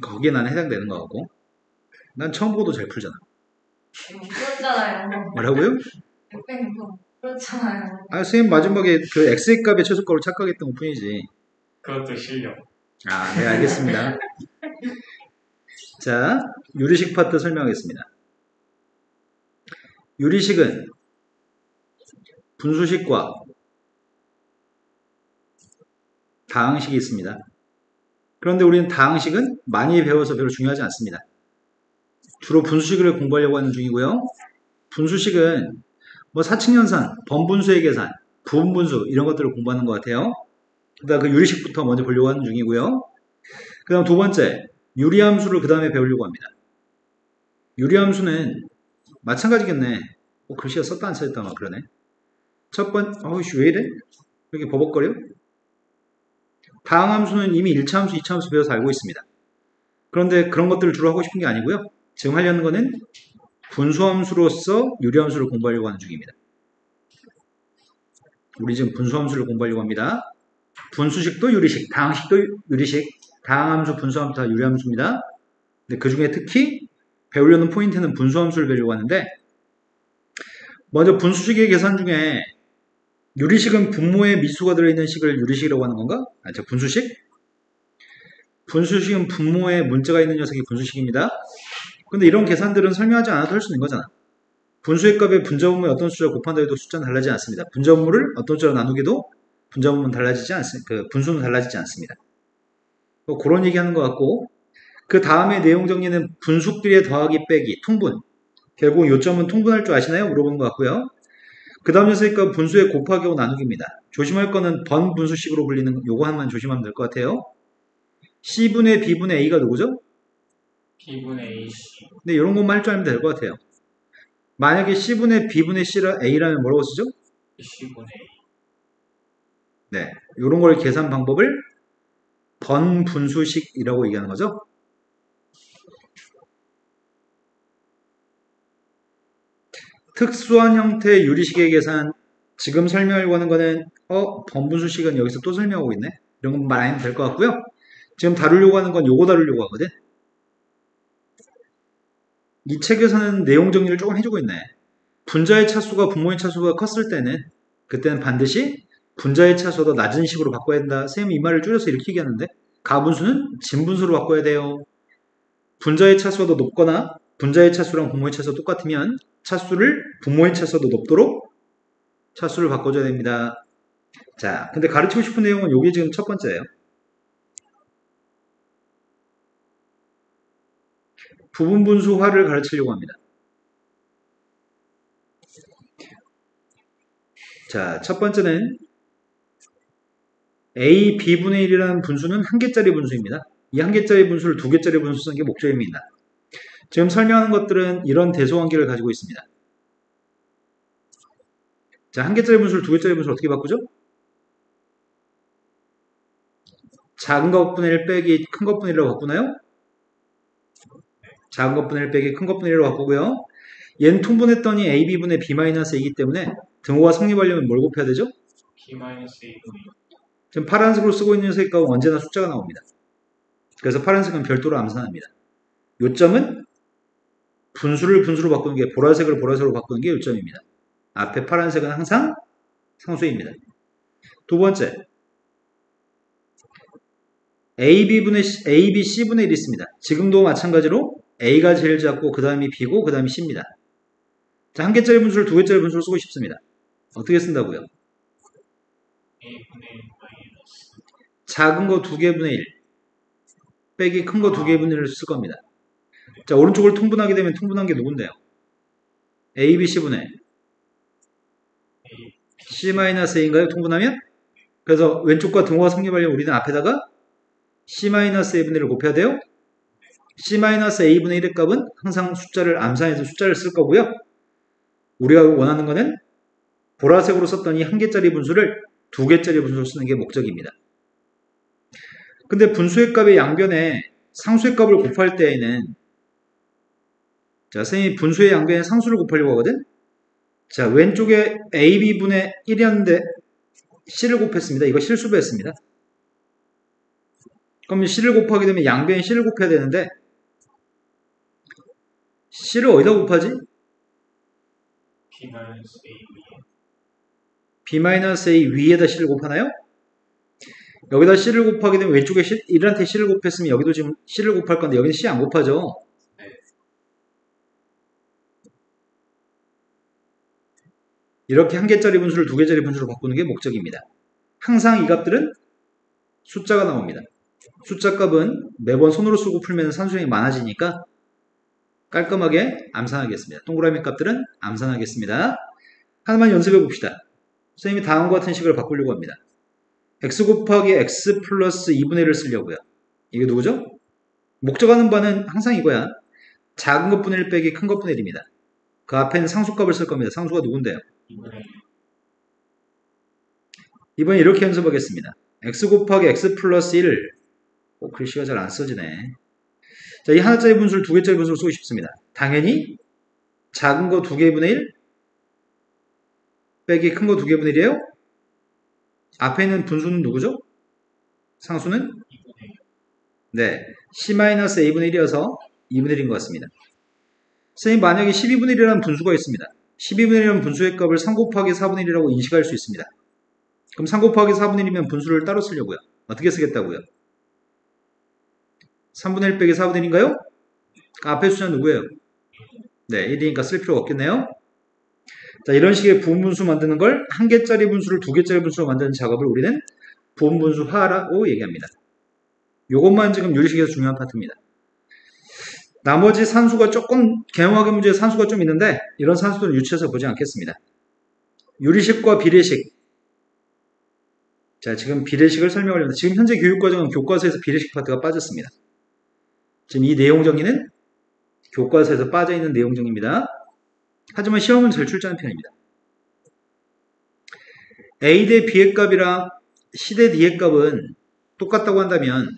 [SPEAKER 1] 거기에 나는 해당되는 거 같고 난 처음 보고도 잘 풀잖아.
[SPEAKER 3] 그렇잖아요.
[SPEAKER 1] 뭐라고요?
[SPEAKER 3] 600번 그렇잖아요.
[SPEAKER 1] 아, 선생님 마지막에 그 x의 값의 최소값을 착각했던 것 뿐이지.
[SPEAKER 2] 그것도 실력.
[SPEAKER 1] 아, 네, 알겠습니다. 자, 유리식 파트 설명하겠습니다. 유리식은 분수식과 다항식이 있습니다. 그런데 우리는 다항식은 많이 배워서 별로 중요하지 않습니다. 주로 분수식을 공부하려고 하는 중이고요. 분수식은 뭐 사칙연산, 번분수의 계산, 부분분수 이런 것들을 공부하는 것 같아요. 그다음 그 유리식부터 먼저 보려고 하는 중이고요. 그 다음 두 번째, 유리함수를 그 다음에 배우려고 합니다. 유리함수는 마찬가지겠네. 글씨가 썼다 안 썼다 막 그러네. 첫 번째, 어이씨 왜 이래? 이렇게 버벅거려? 다항함수는 이미 1차 함수, 2차 함수 배워서 알고 있습니다. 그런데 그런 것들을 주로 하고 싶은 게 아니고요. 지금 하려는 거는 분수함수로서 유리함수를 공부하려고 하는 중입니다. 우리 지금 분수함수를 공부하려고 합니다. 분수식도 유리식, 다항식도 유리식, 다항함수, 분수함수 다 유리함수입니다. 근데 그 중에 특히 배우려는 포인트는 분수함수를 배우려고 하는데, 먼저 분수식의 계산 중에 유리식은 분모에 미수가 들어있는 식을 유리식이라고 하는 건가? 분수식? 분수식은 분모에 문자가 있는 녀석이 분수식입니다. 근데 이런 계산들은 설명하지 않아도 할 수 있는 거잖아. 분수의 값에 분자분모에 어떤 숫자를 곱한다 해도 숫자는 달라지지 않습니다. 분자분모를 어떤 숫자로 나누기도 분자분모는 달라지지 않습니다. 분수는 달라지지 않습니다. 뭐 그런 얘기하는 것 같고, 그 다음에 내용 정리는 분수끼리의 더하기 빼기, 통분. 결국 요점은 통분할 줄 아시나요? 물어보는 것 같고요. 그 다음 녀석의 값 분수의 곱하기하고 나누기입니다. 조심할 거는 번분수식으로 불리는 요거 하나만 조심하면 될 것 같아요. C분의 B분의 A가 누구죠?
[SPEAKER 2] B분의 AC.
[SPEAKER 1] 근데 이런 것만 할 줄 알면 될 것 같아요. 만약에 C분의 B분의 A라면 뭐라고 쓰죠?
[SPEAKER 2] C분의 A.
[SPEAKER 1] 네, 이런 걸 계산 방법을 번분수식이라고 얘기하는 거죠. 특수한 형태의 유리식의 계산, 지금 설명하려고 하는 거는 번분수식은 여기서 또 설명하고 있네. 이런 건 말 안 해도 될 것 같고요. 지금 다루려고 하는 건 요거 다루려고 하거든. 이 책에서는 내용 정리를 조금 해주고 있네. 분자의 차수가 분모의 차수가 컸을 때는 그때는 반드시 분자의 차수가 더 낮은 식으로 바꿔야 된다. 선생님이 이 말을 줄여서 이렇게 얘기하는데, 가분수는 진분수로 바꿔야 돼요. 분자의 차수가 더 높거나 분자의 차수랑 분모의 차수가 똑같으면 차수를 분모의 차수가 더 높도록 차수를 바꿔줘야 됩니다. 자, 근데 가르치고 싶은 내용은 요게 지금 첫 번째예요. 부분분수화를 가르치려고 합니다. 자, 첫 번째는 A, B분의 1이라는 분수는 한 개짜리 분수입니다. 이 한 개짜리 분수를 두 개짜리 분수 쓰는 게 목적입니다. 지금 설명하는 것들은 이런 대소관계를 가지고 있습니다. 자, 한 개짜리 분수를 두 개짜리 분수를 어떻게 바꾸죠? 작은 것분의 1 빼기 큰 것분의 1이라고 바꾸나요? 작은 것분의 1 빼기 큰 것분의 1이라고 바꾸고요. 얘는 통분했더니 AB분의 B-A이기 때문에 등호가 성립하려면 뭘 곱해야 되죠?
[SPEAKER 2] B-A분의
[SPEAKER 1] 지금 파란색으로 쓰고 있는 녀석의 값은 언제나 숫자가 나옵니다. 그래서 파란색은 별도로 암산합니다. 요점은 분수를 분수로 바꾸는 게, 보라색을 보라색으로 바꾸는 게 요점입니다. 앞에 파란색은 항상 상수입니다. 두 번째, AB, C분의 1이 있습니다. 지금도 마찬가지로 A가 제일 작고 그 다음이 B고 그 다음이 C입니다. 자, 한 개짜리 분수를 두 개짜리 분수로 쓰고 싶습니다. 어떻게 쓴다고요?
[SPEAKER 2] A분의 1 마이너스.
[SPEAKER 1] 작은 거 2개분의 1 빼기 큰 거 2개분의 1을 쓸 겁니다. 자, 오른쪽을 통분하게 되면 통분한 게 누군데요? A, B, C분의 C-A인가요? 통분하면? 그래서 왼쪽과 등호가 성립하려면 우리는 앞에다가 C-A분의 1을 곱해야 돼요. C-A분의 1의 값은 항상 숫자를 암산해서 숫자를 쓸 거고요. 우리가 원하는 거는 보라색으로 썼던 이 한 개짜리 분수를 두 개짜리 분수로 쓰는 게 목적입니다. 근데 분수의 값의 양변에 상수의 값을 곱할 때에는, 자, 선생님이 분수의 양변에 상수를 곱하려고 하거든? 자, 왼쪽에 AB분의 1이었는데 C를 곱했습니다. 이거 실수배했습니다. 그럼 C를 곱하게 되면 양변에 C를 곱해야 되는데, C를 어디다 곱하지? B-A 위에다 C를 곱하나요? 여기다 C를 곱하게 되면 왼쪽에 1한테 C를 곱했으면 여기도 지금 C를 곱할 건데 여기는 C 안 곱하죠? 이렇게 한 개짜리 분수를 두 개짜리 분수로 바꾸는 게 목적입니다. 항상 이 값들은 숫자가 나옵니다. 숫자 값은 매번 손으로 쓰고 풀면 산수량이 많아지니까 깔끔하게 암산하겠습니다. 동그라미 값들은 암산하겠습니다. 하나만 연습해 봅시다. 선생님이 다음과 같은 식을 바꾸려고 합니다. x 곱하기 x 플러스 2분의 1을 쓰려고요. 이게 누구죠? 목적하는 바는 항상 이거야. 작은 것분의 1 빼기 큰 것분의 1입니다. 그 앞에는 상수값을 쓸 겁니다. 상수가 누군데요? 이번에 이렇게 연습하겠습니다. x 곱하기 x 플러스 1. 글씨가 잘 안 써지네. 자, 이 하나짜리 분수를 두 개짜리 분수로 쓰고 싶습니다. 당연히 작은 거 2개분의 1 빼기 큰 거 2개분의 1이에요. 앞에 있는 분수는 누구죠? 상수는 네, C-A분의 1이어서 2분의 1인 것 같습니다. 선생님, 만약에 12분의 1이라는 분수가 있습니다. 12분의 1이라는 분수의 값을 3 곱하기 4분의 1이라고 인식할 수 있습니다. 그럼 3 곱하기 4분의 1이면 분수를 따로 쓰려고요. 어떻게 쓰겠다고요? 3분의 1 빼기 4분의 1인가요? 앞에 숫자는 누구예요? 네, 1이니까 쓸 필요가 없겠네요. 자, 이런 식의 부분분수 만드는 걸 한 개짜리 분수를 두 개짜리 분수로 만드는 작업을 우리는 부분분수화라고 얘기합니다. 요것만 지금 유리식에서 중요한 파트입니다. 나머지 산수가 조금, 개형화계 문제에 산수가 좀 있는데 이런 산수들은 유치해서 보지 않겠습니다. 유리식과 비례식. 자, 지금 비례식을 설명하려면 지금 현재 교육과정은 교과서에서 비례식 파트가 빠졌습니다. 지금 이 내용 정리는 교과서에서 빠져있는 내용 정리입니다. 하지만 시험은 잘 출제하는 편입니다. A 대 B의 값이랑 C 대 D의 값은 똑같다고 한다면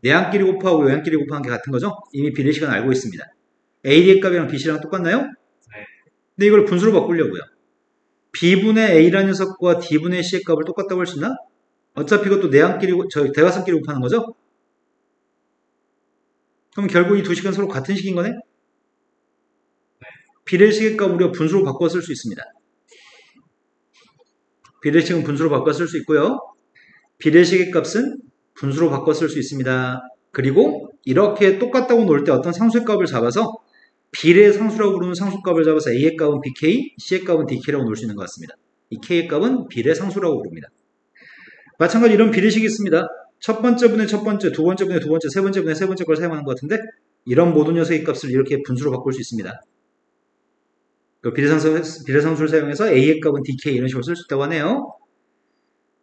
[SPEAKER 1] 내항끼리 곱하고 외항끼리 곱하는 게 같은 거죠? 이미 비례식은 알고 있습니다. A, D의 값이랑 B, C랑 똑같나요?
[SPEAKER 2] 네.
[SPEAKER 1] 근데 이걸 분수로 바꾸려고요. B분의 A라는 녀석과 D분의 C의 값을 똑같다고 할 수 있나? 어차피 이것도 내항끼리, 대각선끼리 곱하는 거죠? 그럼 결국 이 두 식은 서로 같은 식인 거네? 비례식의 값 우리가 분수로 바꿔 쓸 수 있습니다. 비례식은 분수로 바꿔 쓸 수 있고요. 비례식의 값은 분수로 바꿔 쓸 수 있습니다. 그리고 이렇게 똑같다고 놓을 때 어떤 상수의 값을 잡아서 비례 상수라고 부르는 상수값을 잡아서 A의 값은 BK, C의 값은 DK라고 놓을 수 있는 것 같습니다. 이 K의 값은 비례 상수라고 부릅니다. 마찬가지 이런 비례식이 있습니다. 첫 번째 분의 첫 번째, 두 번째 분의 두 번째, 세 번째 분의 세 번째 걸 사용하는 것 같은데 이런 모든 녀석의 값을 이렇게 분수로 바꿀 수 있습니다. 비례상수를 사용해서 A의 값은 DK 이런 식으로 쓸 수 있다고 하네요.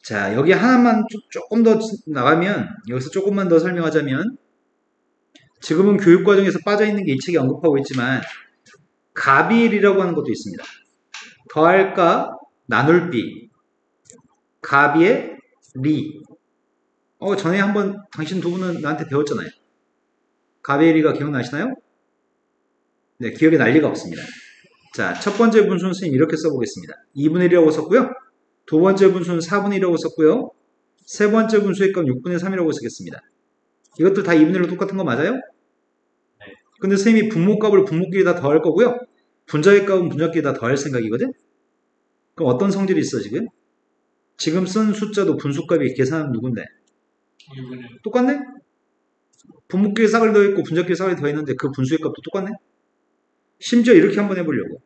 [SPEAKER 1] 자, 여기 하나만 조금 더 나가면 여기서 조금만 더 설명하자면 지금은 교육과정에서 빠져있는 게 이 책에 언급하고 있지만 가비일이라고 하는 것도 있습니다. 더할까 나눌 비 가비의 리 전에 한번 당신 두 분은 나한테 배웠잖아요. 가비의 리가 기억나시나요? 네, 기억에 날 리가 없습니다. 자, 첫 번째 분수는 선생님 이렇게 써보겠습니다. 2분의 1이라고 썼고요. 두 번째 분수는 4분의 1이라고 썼고요. 세 번째 분수의 값 6분의 3이라고 쓰겠습니다. 이것들 다 2분의 1로 똑같은 거 맞아요?
[SPEAKER 2] 네.
[SPEAKER 1] 근데 선생님이 분모값을 분모끼리 다 더할 거고요. 분자의 값은 분자끼리 다 더할 생각이거든? 그럼 어떤 성질이 있어 지금? 지금 쓴 숫자도 분수값이 계산하면 누군데?
[SPEAKER 2] 2분의
[SPEAKER 1] 똑같네? 분모끼리 싹을 더했고 분자끼리 싹을 더했는데 그 분수의 값도 똑같네? 심지어 이렇게 한번 해보려고.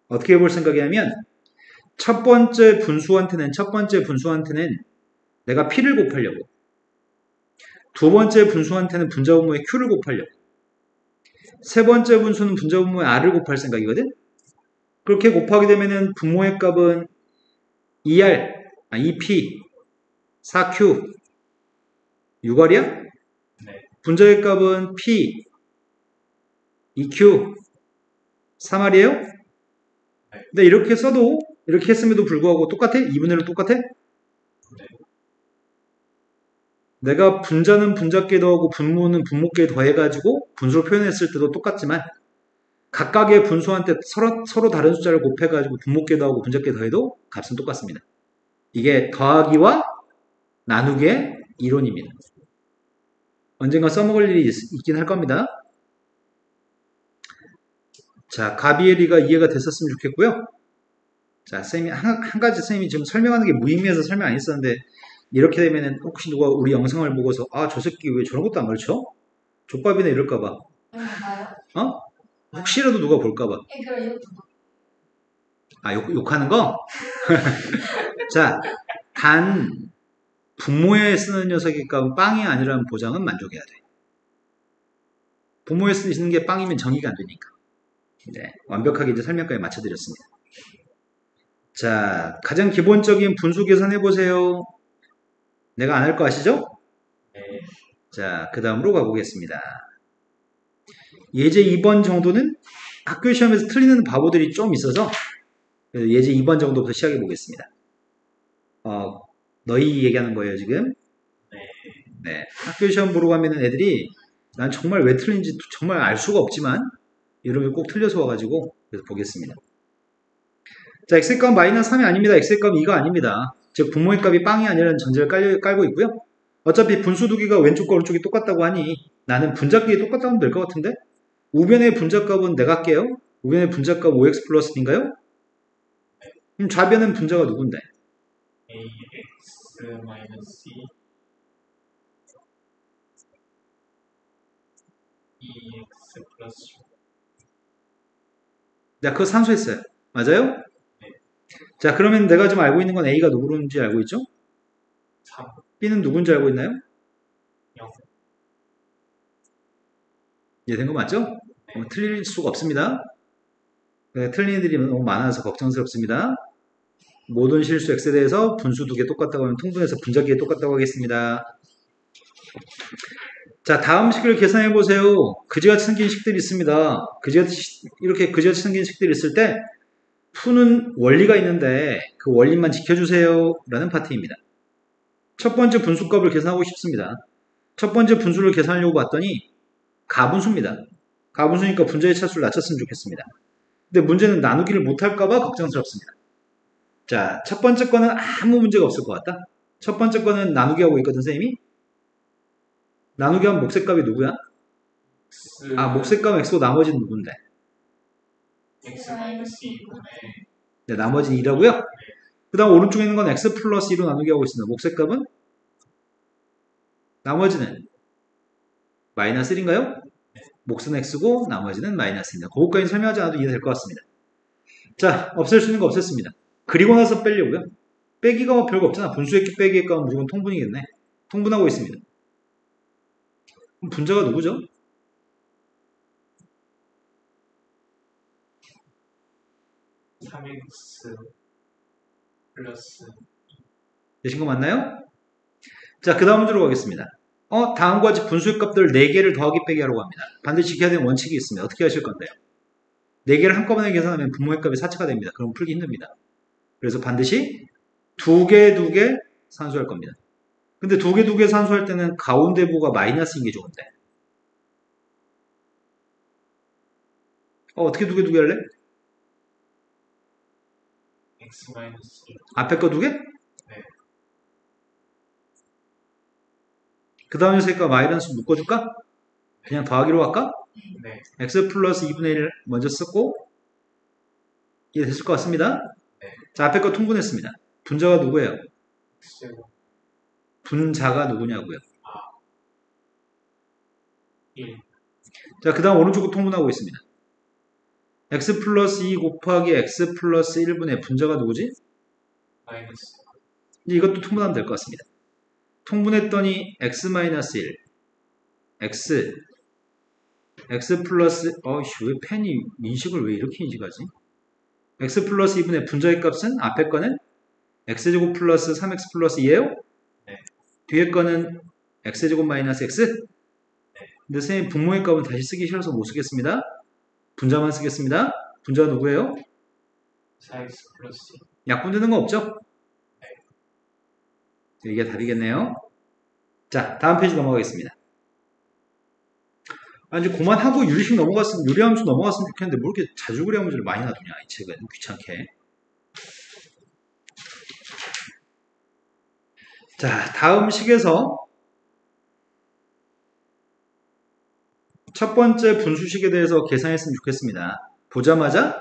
[SPEAKER 1] 어떻게 해볼 생각이냐면 첫 번째 분수한테는 내가 P를 곱하려고. 두 번째 분수한테는 분자분모의 Q를 곱하려고. 세 번째 분수는 분자분모의 R을 곱할 생각이거든? 그렇게 곱하게 되면은 분모의 값은 2R, 2P, 4Q, 6R이야?
[SPEAKER 2] 네.
[SPEAKER 1] 분자의 값은 P, 2Q, 3R이에요? 근데 이렇게 써도 이렇게 했음에도 불구하고 똑같아? 2분의 1로 똑같아? 내가 분자는 분자끼리 더하고 분모는 분모끼리 더해가지고 분수로 표현했을 때도 똑같지만 각각의 분수한테 서로 다른 숫자를 곱해가지고 분모끼리 더하고 분자끼리 더해도 값은 똑같습니다. 이게 더하기와 나누기의 이론입니다. 언젠가 써먹을 일이 있긴 할 겁니다. 자, 가비에리가 이해가 됐었으면 좋겠고요. 자, 쌤이 한 가지 쌤이 지금 설명하는 게 무의미해서 설명 안 했었는데 이렇게 되면은 혹시 누가 우리 영상을 보고서 저 새끼 왜 저런 것도 안 가르쳐? 족밥이네 이럴까봐.
[SPEAKER 3] 나요?
[SPEAKER 1] 혹시라도 누가 볼까봐.
[SPEAKER 3] 그럼 이것도
[SPEAKER 1] 욕하는 거? 자, 단 분모에 쓰는 녀석의 값은 빵이 아니라는 보장은 만족해야 돼. 분모에 쓰는 게 빵이면 정의가 안 되니까. 네, 완벽하게 이제 설명까지 마쳐드렸습니다. 자, 가장 기본적인 분수 계산 해보세요. 내가 안 할 거 아시죠?
[SPEAKER 2] 네.
[SPEAKER 1] 자, 그 다음으로 가보겠습니다. 예제 2번 정도는 학교 시험에서 틀리는 바보들이 좀 있어서 예제 2번 정도부터 시작해 보겠습니다. 너희 얘기하는 거예요, 지금? 네. 학교 시험 보러 가면은 애들이 난 정말 왜 틀린지 정말 알 수가 없지만 이러면 꼭 틀려서 와가지고 그래서 보겠습니다. 자, x의 값 마이너스 3이 아닙니다. x의 값 2가 아닙니다. 즉 분모의 값이 빵이 아니라는 전제를 깔고 있고요. 어차피 분수 두 개가 왼쪽과 오른쪽이 똑같다고 하니 나는 분자끼리 똑같다고 하면 될 것 같은데? 우변의 분자값은 내가 할게요. 우변의 분자값 5x 플러스 b인가요? 그럼 좌변은 분자가 누군데?
[SPEAKER 2] ax 마이너스 2x 플러스
[SPEAKER 1] 내가 그거 산수했어요. 맞아요? 자, 그러면 내가 지금 알고 있는 건 a가 누구인지 알고 있죠?
[SPEAKER 2] 3,
[SPEAKER 1] b는 누군지 알고 있나요?
[SPEAKER 2] 0.
[SPEAKER 1] 이해된 거 맞죠? 틀릴 수가 없습니다. 틀린 애들이 너무 많아서 걱정스럽습니다. 모든 실수 x에 대해서 분수 두 개 똑같다고 하면 통분해서 분자끼리 똑같다고 하겠습니다. 자, 다음 식을 계산해 보세요. 그지같이 생긴 식들이 있습니다. 이렇게 그지같이 생긴 식들이 있을 때 푸는 원리가 있는데 그 원리만 지켜주세요 라는 파트입니다. 첫 번째 분수값을 계산하고 싶습니다. 첫 번째 분수를 계산하려고 봤더니 가분수입니다. 가분수니까 분자의 차수를 낮췄으면 좋겠습니다. 근데 문제는 나누기를 못할까봐 걱정스럽습니다. 자, 첫 번째 거는 아무 문제가 없을 것 같다. 첫 번째 거는 나누기 하고 있거든, 선생님이. 나누기 하면 몫의 값이 누구야?
[SPEAKER 2] x
[SPEAKER 1] 아, 몫의 값은 x고 나머지는 누군데?
[SPEAKER 2] x 마이너스 2분의
[SPEAKER 1] 네, 나머지는 2라고요? 그 다음 오른쪽에 있는 건 x 플러스 2로 나누기 하고 있습니다. 몫의 값은? 나머지는 마이너스 1인가요? 몫은 x고 나머지는 마이너스입니다. 그것까지 설명하지 않아도 이해될 것 같습니다. 자, 없앨 수 있는 거 없앴습니다. 그리고 나서 빼려고요. 빼기가 뭐 별거 없잖아. 분수의 빼기의 값은 무조건 통분이겠네. 통분하고 있습니다. 그럼 분자가 누구죠?
[SPEAKER 2] 삼 x 플러스
[SPEAKER 1] 되신 거 맞나요? 자, 그 다음 문제로 가겠습니다. 다음과 같이 분수의 값들 4개를 더하기 빼기 하라고 합니다. 반드시 지켜야 되는 원칙이 있습니다. 어떻게 하실 건데요? 4개를 한꺼번에 계산하면 분모의 값이 4차가 됩니다. 그럼 풀기 힘듭니다. 그래서 반드시 2개 산수할 겁니다. 근데 2개 산수할 때는 가운데 부가 마이너스인 게 좋은데. 어떻게 2개 할래?
[SPEAKER 2] x 마이너스 2.
[SPEAKER 1] 앞에 거 2개?
[SPEAKER 2] 네.
[SPEAKER 1] 그 다음 녀석과 마이너스 묶어줄까? 그냥 더하기로 할까?
[SPEAKER 2] 네.
[SPEAKER 1] x 플러스 2분의 1을 먼저 썼고 이해됐을 것 같습니다.
[SPEAKER 2] 네.
[SPEAKER 1] 자, 앞에 거 통분했습니다. 분자가 누구예요?
[SPEAKER 2] x제곱
[SPEAKER 1] 분자가 누구냐고요?
[SPEAKER 2] 1.
[SPEAKER 1] 자, 그 다음 오른쪽 거 통분하고 있습니다. x 플러스 2 곱하기 x 플러스 1분의 분자가 누구지?
[SPEAKER 2] 마이너스
[SPEAKER 1] 이제 이것도 통분하면 될 것 같습니다. 통분했더니 x 마이너스 1 x 플러스 왜 펜이 인식을 왜 이렇게 인식하지? x 플러스 2분의 분자의 값은 앞에 거는 x제곱 플러스 3x 플러스 2예요?
[SPEAKER 2] 네.
[SPEAKER 1] 뒤에 거는 x제곱 마이너스 x?
[SPEAKER 2] 네.
[SPEAKER 1] 근데 선생님 분모의 값은 다시 쓰기 싫어서 못 쓰겠습니다. 분자만 쓰겠습니다. 분자가 누구예요?
[SPEAKER 2] 4x 플러스
[SPEAKER 1] 약분되는 거 없죠? 이게 답이겠네요. 자, 다음 페이지 넘어가겠습니다. 이제 그만하고 유리함수 넘어갔으면 좋겠는데 뭐 이렇게 자주그리한 문제를 많이 놔두냐, 이 책은. 귀찮게. 자, 다음 식에서 첫 번째 분수식에 대해서 계산했으면 좋겠습니다. 보자마자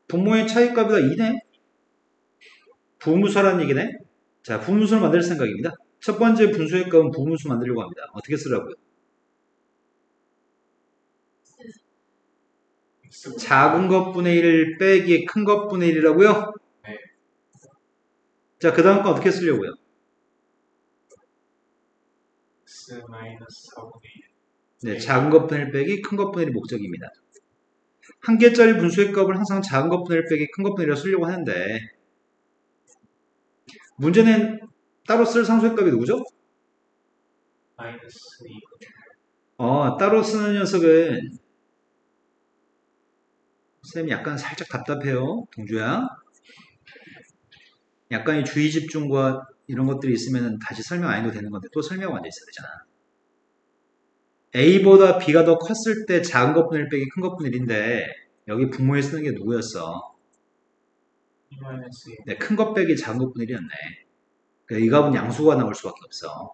[SPEAKER 1] 분모의 차이값이다 2네? 부분수라는 얘기네? 자, 부분수를 만들 생각입니다. 첫 번째 분수의 값은 부분수 만들려고 합니다. 어떻게 쓰라고요?
[SPEAKER 2] x
[SPEAKER 1] 작은 것분의 1 빼기 큰 것분의 1이라고요?
[SPEAKER 2] 네.
[SPEAKER 1] 자, 그 다음 거 어떻게 쓰려고요?
[SPEAKER 2] x 마이너스 4분의 1.
[SPEAKER 1] 네, 작은 것분의 1 빼기 큰 것분의 1이 목적입니다. 한 개짜리 분수의 값을 항상 작은 것분의 1 빼기 큰 것분의 1이라 쓰려고 하는데 문제는 따로 쓸 상수의 값이 누구죠?
[SPEAKER 2] 마이너스 2.
[SPEAKER 1] 따로 쓰는 녀석은 쌤이 약간 살짝 답답해요. 동주야. 약간의 주의 집중과 이런 것들이 있으면 다시 설명 안 해도 되는 건데 또 설명하고 앉아 있어야 되잖아. A보다 B가 더 컸을 때 작은 것분의 1 빼기 큰 것분의 1인데 여기 분모에 쓰는 게 누구였어?
[SPEAKER 2] 2 마이너스 1.
[SPEAKER 1] 네, 큰 것 빼기 작은 것분의 1이었네. 그러니까 이 값은 양수가 나올 수밖에 없어.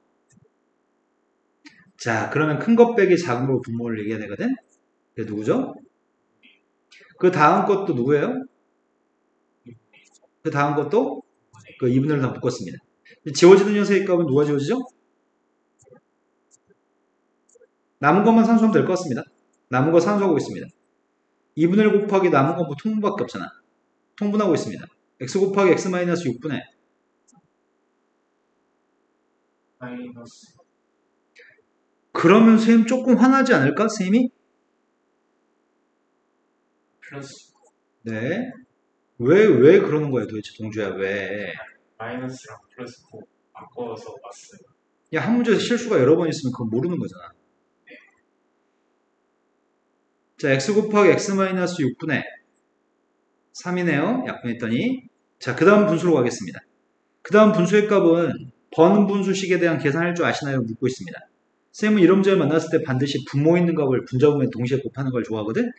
[SPEAKER 1] 자, 그러면 큰 것 빼기 작은 거 분모를 얘기해야 되거든? 그게 누구죠? 그 다음 것도 누구예요? 그 다음 것도 그 2분의 1을 다 묶었습니다. 지워지는 녀석의 값은 누가 지워지죠? 남은 것만 산수하면 될 것 같습니다. 남은 거 산수하고 있습니다. 2분의 1 곱하기 남은 건 뭐 통분밖에 없잖아. 통분하고 있습니다. x 곱하기 x 마이너스 6분의
[SPEAKER 2] 마이너스
[SPEAKER 1] 그러면 선생님 조금 화나지 않을까? 선생님이?
[SPEAKER 2] 플러스
[SPEAKER 1] 네. 왜 그러는 거야 도대체 동주야 왜?
[SPEAKER 2] 마이너스랑 플러스 바꿔서 봤어요.
[SPEAKER 1] 야, 한 문제에서 실수가 여러 번 있으면 그건 모르는 거잖아. 자, x 곱하기 x 마이너스 6분의 3이네요. 약분했더니. 자, 그 다음 분수로 가겠습니다. 그 다음 분수의 값은 번분수식에 대한 계산할 줄 아시나요? 묻고 있습니다. 쌤은 이런 문제를 만났을 때 반드시 분모 있는 값을 분자분모에 동시에 곱하는 걸 좋아하거든?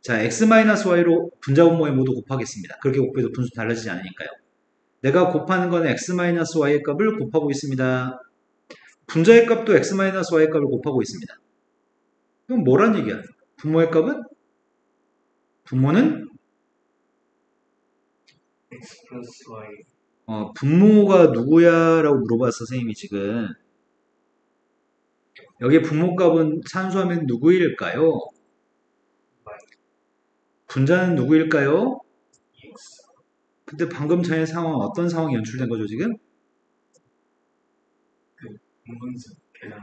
[SPEAKER 1] 자, x-y로 분자분모에 모두 곱하겠습니다. 그렇게 곱해도 분수 달라지지 않으니까요. 내가 곱하는 거는 x-y의 값을 곱하고 있습니다. 분자의 값도 x-y의 값을 곱하고 있습니다. 그럼 뭐란 얘기야? 분모의 값은? 분모는?
[SPEAKER 2] x 플러스 y
[SPEAKER 1] 분모가 누구야? 라고 물어봤어, 선생님이 지금. 여기 분모 값은 산수하면 누구일까요? 분자는 누구일까요?
[SPEAKER 2] x
[SPEAKER 1] 근데 방금 전의 상황은 어떤 상황이 연출된 거죠, 지금?
[SPEAKER 2] 분분수 계산을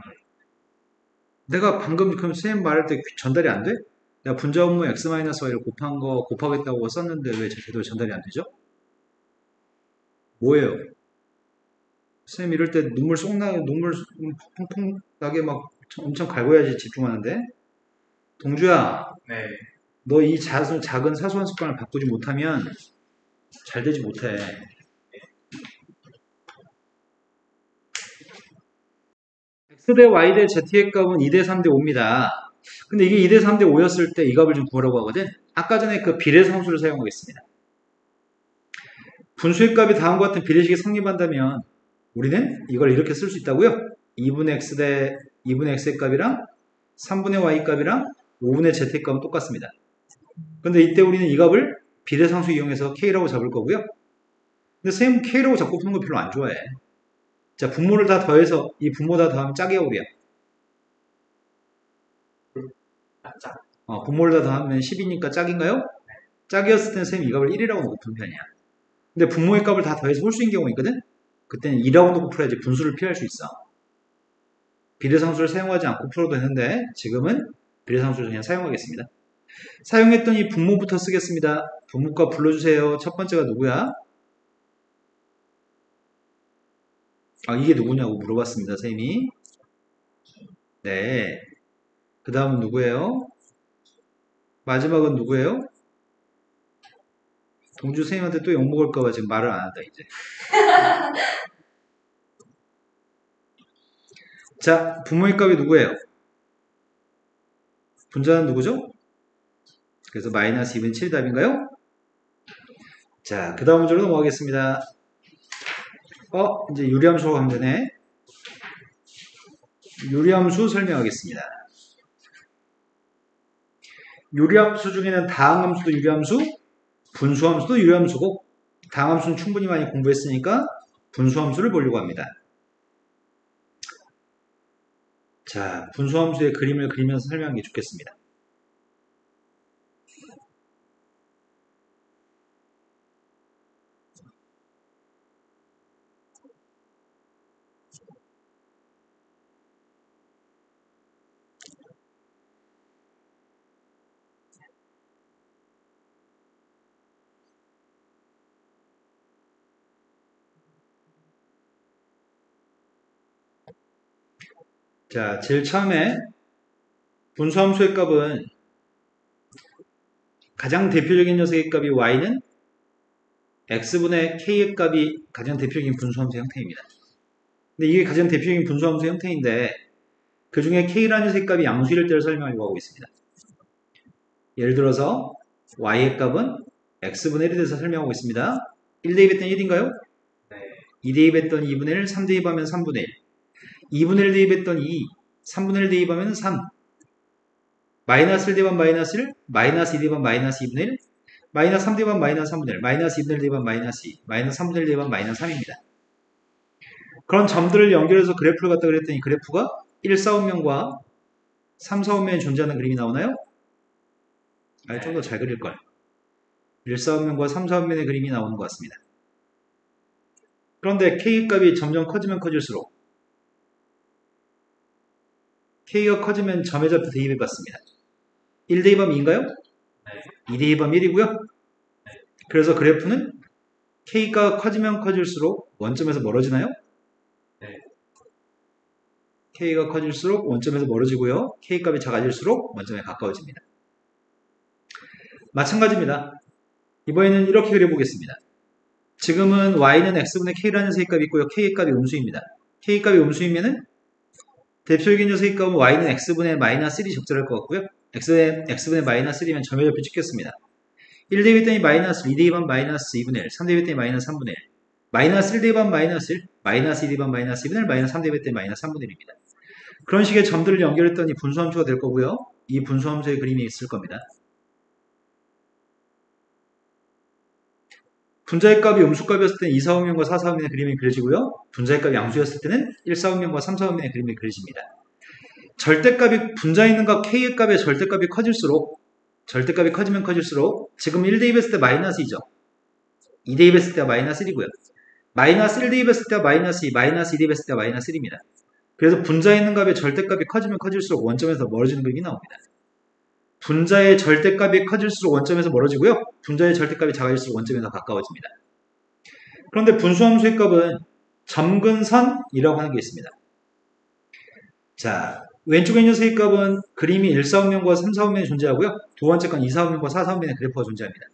[SPEAKER 1] 내가 방금 그럼 선생님 말할 때 전달이 안 돼? 내가 분자 분모 x-y를 곱한 거 곱하겠다고 썼는데 왜 제대로 전달이 안 되죠? 뭐예요? 선생님 이럴 때 눈물 펑펑 나게 막 엄청 갈궈야지 집중하는데 동주야
[SPEAKER 2] 네
[SPEAKER 1] 너 이 작은 사소한 습관을 바꾸지 못하면 잘 되지 못해. x 대 y 대 z의 값은 2대 3대 5입니다. 근데 이게 2대 3대 5였을 때 이 값을 좀 구하라고 하거든. 아까 전에 그 비례상수를 사용하겠습니다. 분수의 값이 다음과 같은 비례식이 성립한다면 우리는 이걸 이렇게 쓸 수 있다고요. 2분의 x의 값이랑 3분의 y 값이랑 5분의 z의 값은 똑같습니다. 근데 이때 우리는 이 값을 비례상수 이용해서 k라고 잡을 거고요. 근데 선생님 k라고 잡고 푸는 거 별로 안 좋아해. 자, 분모를 다 더해서 이 분모 다 더하면 짝이야 우리야.
[SPEAKER 2] 짝
[SPEAKER 1] 분모를 다 더하면 10이니까 짝인가요? 짝이었을 때는 선생님 이 값을 1이라고 놓고 푸는 편이야. 근데 분모의 값을 다 더해서 홀수인 경우가 있거든? 그때는 2라고 놓고 풀어야지 분수를 피할 수 있어. 비례상수를 사용하지 않고 풀어도 되는데 지금은 비례상수를 그냥 사용하겠습니다. 사용했던 이 분모부터 쓰겠습니다. 분모값 불러주세요. 첫 번째가 누구야? 이게 누구냐고 물어봤습니다. 선생님이. 네. 그 다음은 누구예요? 마지막은 누구예요? 동주 선생님한테 또 욕먹을까봐 지금 말을 안 한다, 이제. 자, 분모의 값이 누구예요? 분자는 누구죠? 그래서 마이너스 2분의 7이 답인가요? 자, 그 다음 문제로 넘어가겠습니다. 이제 유리함수로 가면 되네. 유리함수 설명하겠습니다. 유리함수 중에는 다항함수도 유리함수, 분수함수도 유리함수고 다항함수는 충분히 많이 공부했으니까 분수함수를 보려고 합니다. 자, 분수함수의 그림을 그리면서 설명하는 게 좋겠습니다. 자, 제일 처음에 분수함수의 값은 가장 대표적인 녀석의 값이 y는 x분의 k의 값이 가장 대표적인 분수함수 형태입니다. 근데 이게 가장 대표적인 분수함수 형태인데 그 중에 k라는 녀석의 값이 양수일 때를 설명하려고 하고 있습니다. 예를 들어서 y의 값은 x분의 1이 돼서 설명하고 있습니다. 1 대입했더니 1인가요?
[SPEAKER 2] 네
[SPEAKER 1] 2 대입했더니 2분의 1, 3 대입하면 3분의 1. 2분의 1 대입했더니 2, 3분의 1 대입하면 3. 마이너스 1 대입하면 마이너스 1, 마이너스 2 대입하면 마이너스 2분의 1, 마이너스 3 대입하면 마이너스 3분의 1, 마이너스 2분의 1 대입하면 마이너스 2, 마이너스 3분의 1 대입하면 마이너스 3입니다. 그런 점들을 연결해서 그래프를 갖다 그랬더니 그래프가 1, 4운면과 3, 4운면에 존재하는 그림이 나오나요? 아니, 좀 더 잘 그릴걸. 1, 4운면과 3, 4운면의 그림이 나오는 것 같습니다. 그런데 K값이 점점 커지면 커질수록 K가 커지면 점의 좌표 대입해봤습니다. 1 대입하면 2인가요? 2 대입하면 1이고요. 그래서 그래프는 K가 커지면 커질수록 원점에서 멀어지나요? K가 커질수록 원점에서 멀어지고요. K값이 작아질수록 원점에 가까워집니다. 마찬가지입니다. 이번에는 이렇게 그려보겠습니다. 지금은 y는 x분의 k라는 세입값이 있고요. k값이 음수입니다. k값이 음수이면은 대표적인 녀석의 값은 y는 x분의 마이너스 1이 적절할 것 같고요. x분의 마이너스 1이면 점의 좌표 찍겠습니다. 1 대입했더니 마이너스 2 대입하면 마이너스 2분의 1, 3 대입했더니 마이너스 3분의 1, 마이너스 1 대입하면 마이너스 1, 마이너스 2 대입하면 마이너스 2분의 1, 마이너스 3 대입했더니 마이너스 3분의 1입니다. 그런 식의 점들을 연결했더니 분수함수가 될 거고요. 이 분수함수의 그림이 있을 겁니다. 분자의 값이 음수값이었을 때는 2, 4운면과 4, 4운면의 그림이 그려지고요. 분자의 값이 양수였을 때는 1, 4운면과 3, 4운면의 그림이 그려집니다. 절대값이 분자에 있는 값 K의 값의 절대값이 커질수록 절대값이 커지면 커질수록 지금 1 대입했을 때 마이너스 2죠. 2 대입했을 때가 마이너스 1이고요. 마이너스 1 대입했을 때가 마이너스 2, 마이너스 2 대입했을 때가 마이너스 1입니다. 그래서 분자에 있는 값의 절대값이 커지면 커질수록 원점에서 멀어지는 그림이 나옵니다. 분자의 절대값이 커질수록 원점에서 멀어지고요. 분자의 절대값이 작아질수록 원점에서 가까워집니다. 그런데 분수함수의 값은 점근선이라고 하는 게 있습니다. 자, 왼쪽에 있는 녀석의 값은 그림이 1, 4운면과 3, 4운면에 존재하고요. 두 번째 건 2, 4운면과 4, 4운면에 그래프가 존재합니다.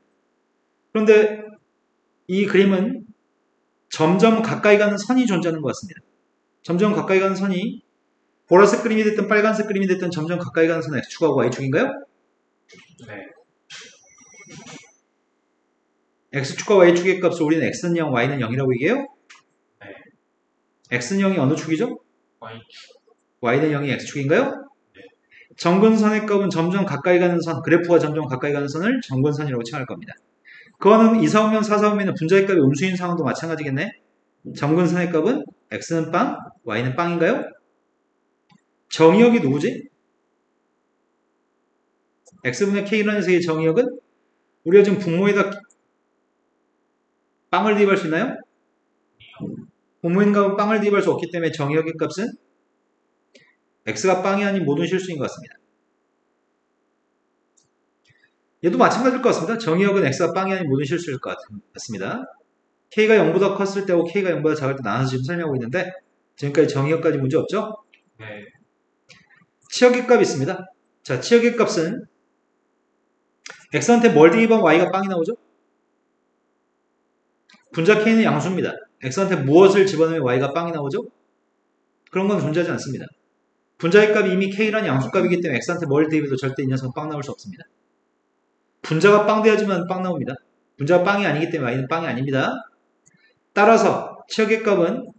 [SPEAKER 1] 그런데 이 그림은 점점 가까이 가는 선이 존재하는 것 같습니다. 점점 가까이 가는 선이 보라색 그림이 됐든 빨간색 그림이 됐든 점점 가까이 가는 선은 X축하고 Y축인가요?
[SPEAKER 2] 네.
[SPEAKER 1] X축과 Y축의 값을 우리는 X는 0, Y는 0이라고 얘기해요?
[SPEAKER 2] 네.
[SPEAKER 1] X는 0이 어느 축이죠?
[SPEAKER 2] Y.
[SPEAKER 1] Y는 0이 X축인가요? 네. 점근선의 값은 점점 가까이 가는 선, 그래프가 점점 가까이 가는 선을 점근선이라고 칭할 겁니다. 그거는 2, 4운면, 4, 4운면은 분자의 값이 음수인 상황도 마찬가지겠네? 점근선의 값은 X는 빵, Y는 빵인가요? 정의역이 누구지? X분의 K라는 녀석의 정의역은 우리가 지금 분모에다 빵을 대입할 수 있나요? 분모인 값은 빵을 대입할 수 없기 때문에 정의역의 값은 X가 빵이 아닌 모든 실수인 것 같습니다. 얘도 마찬가지일 것 같습니다. 정의역은 X가 빵이 아닌 모든 실수일 것 같습니다. K가 0보다 컸을 때하고 K가 0보다 작을 때 나눠서 지금 설명하고 있는데 지금까지 정의역까지 문제 없죠?
[SPEAKER 2] 네.
[SPEAKER 1] 치역의 값이 있습니다. 자, 치역의 값은 X한테 뭘 대입하면 Y가 빵이 나오죠? 분자 K는 양수입니다. X한테 무엇을 집어넣으면 Y가 빵이 나오죠? 그런 건 존재하지 않습니다. 분자의 값이 이미 K라는 양수값이기 때문에 X한테 뭘 대입해도 절대 이 녀석은 빵 나올 수 없습니다. 분자가 빵 돼야지만 빵 나옵니다. 분자가 빵이 아니기 때문에 Y는 빵이 아닙니다. 따라서 치역의 값은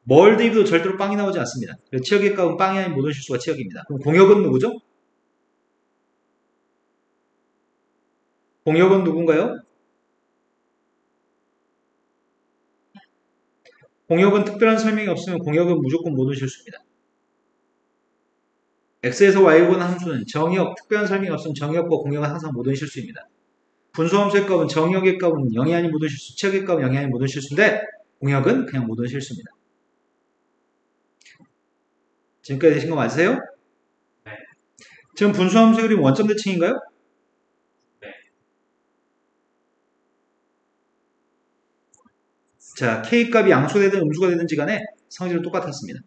[SPEAKER 1] 뭘 대입해도 절대로 빵이 나오지 않습니다. 그래서 치역의 값은 빵이 아닌 모든 실수가 치역입니다. 그럼 공역은 누구죠? 공역은 누군가요? 공역은 특별한 설명이 없으면 공역은 무조건 모든 실수입니다. X에서 Y에 보는 함수는 정의역, 특별한 설명이 없으면 정의역과 공역은 항상 모든 실수입니다. 분수함수의 값은 정의역의 값은 0이 아닌 모든 실수, 치역의 값은 0이 아닌 모든 실수인데 공역은 그냥 모든 실수입니다. 지금까지 되신 거 맞으세요?
[SPEAKER 2] 네.
[SPEAKER 1] 지금 분수함수의 그림 원점 대칭인가요?
[SPEAKER 2] 네.
[SPEAKER 1] 자, K값이 양수되든 음수가 되든지 간에 성질은 똑같았습니다.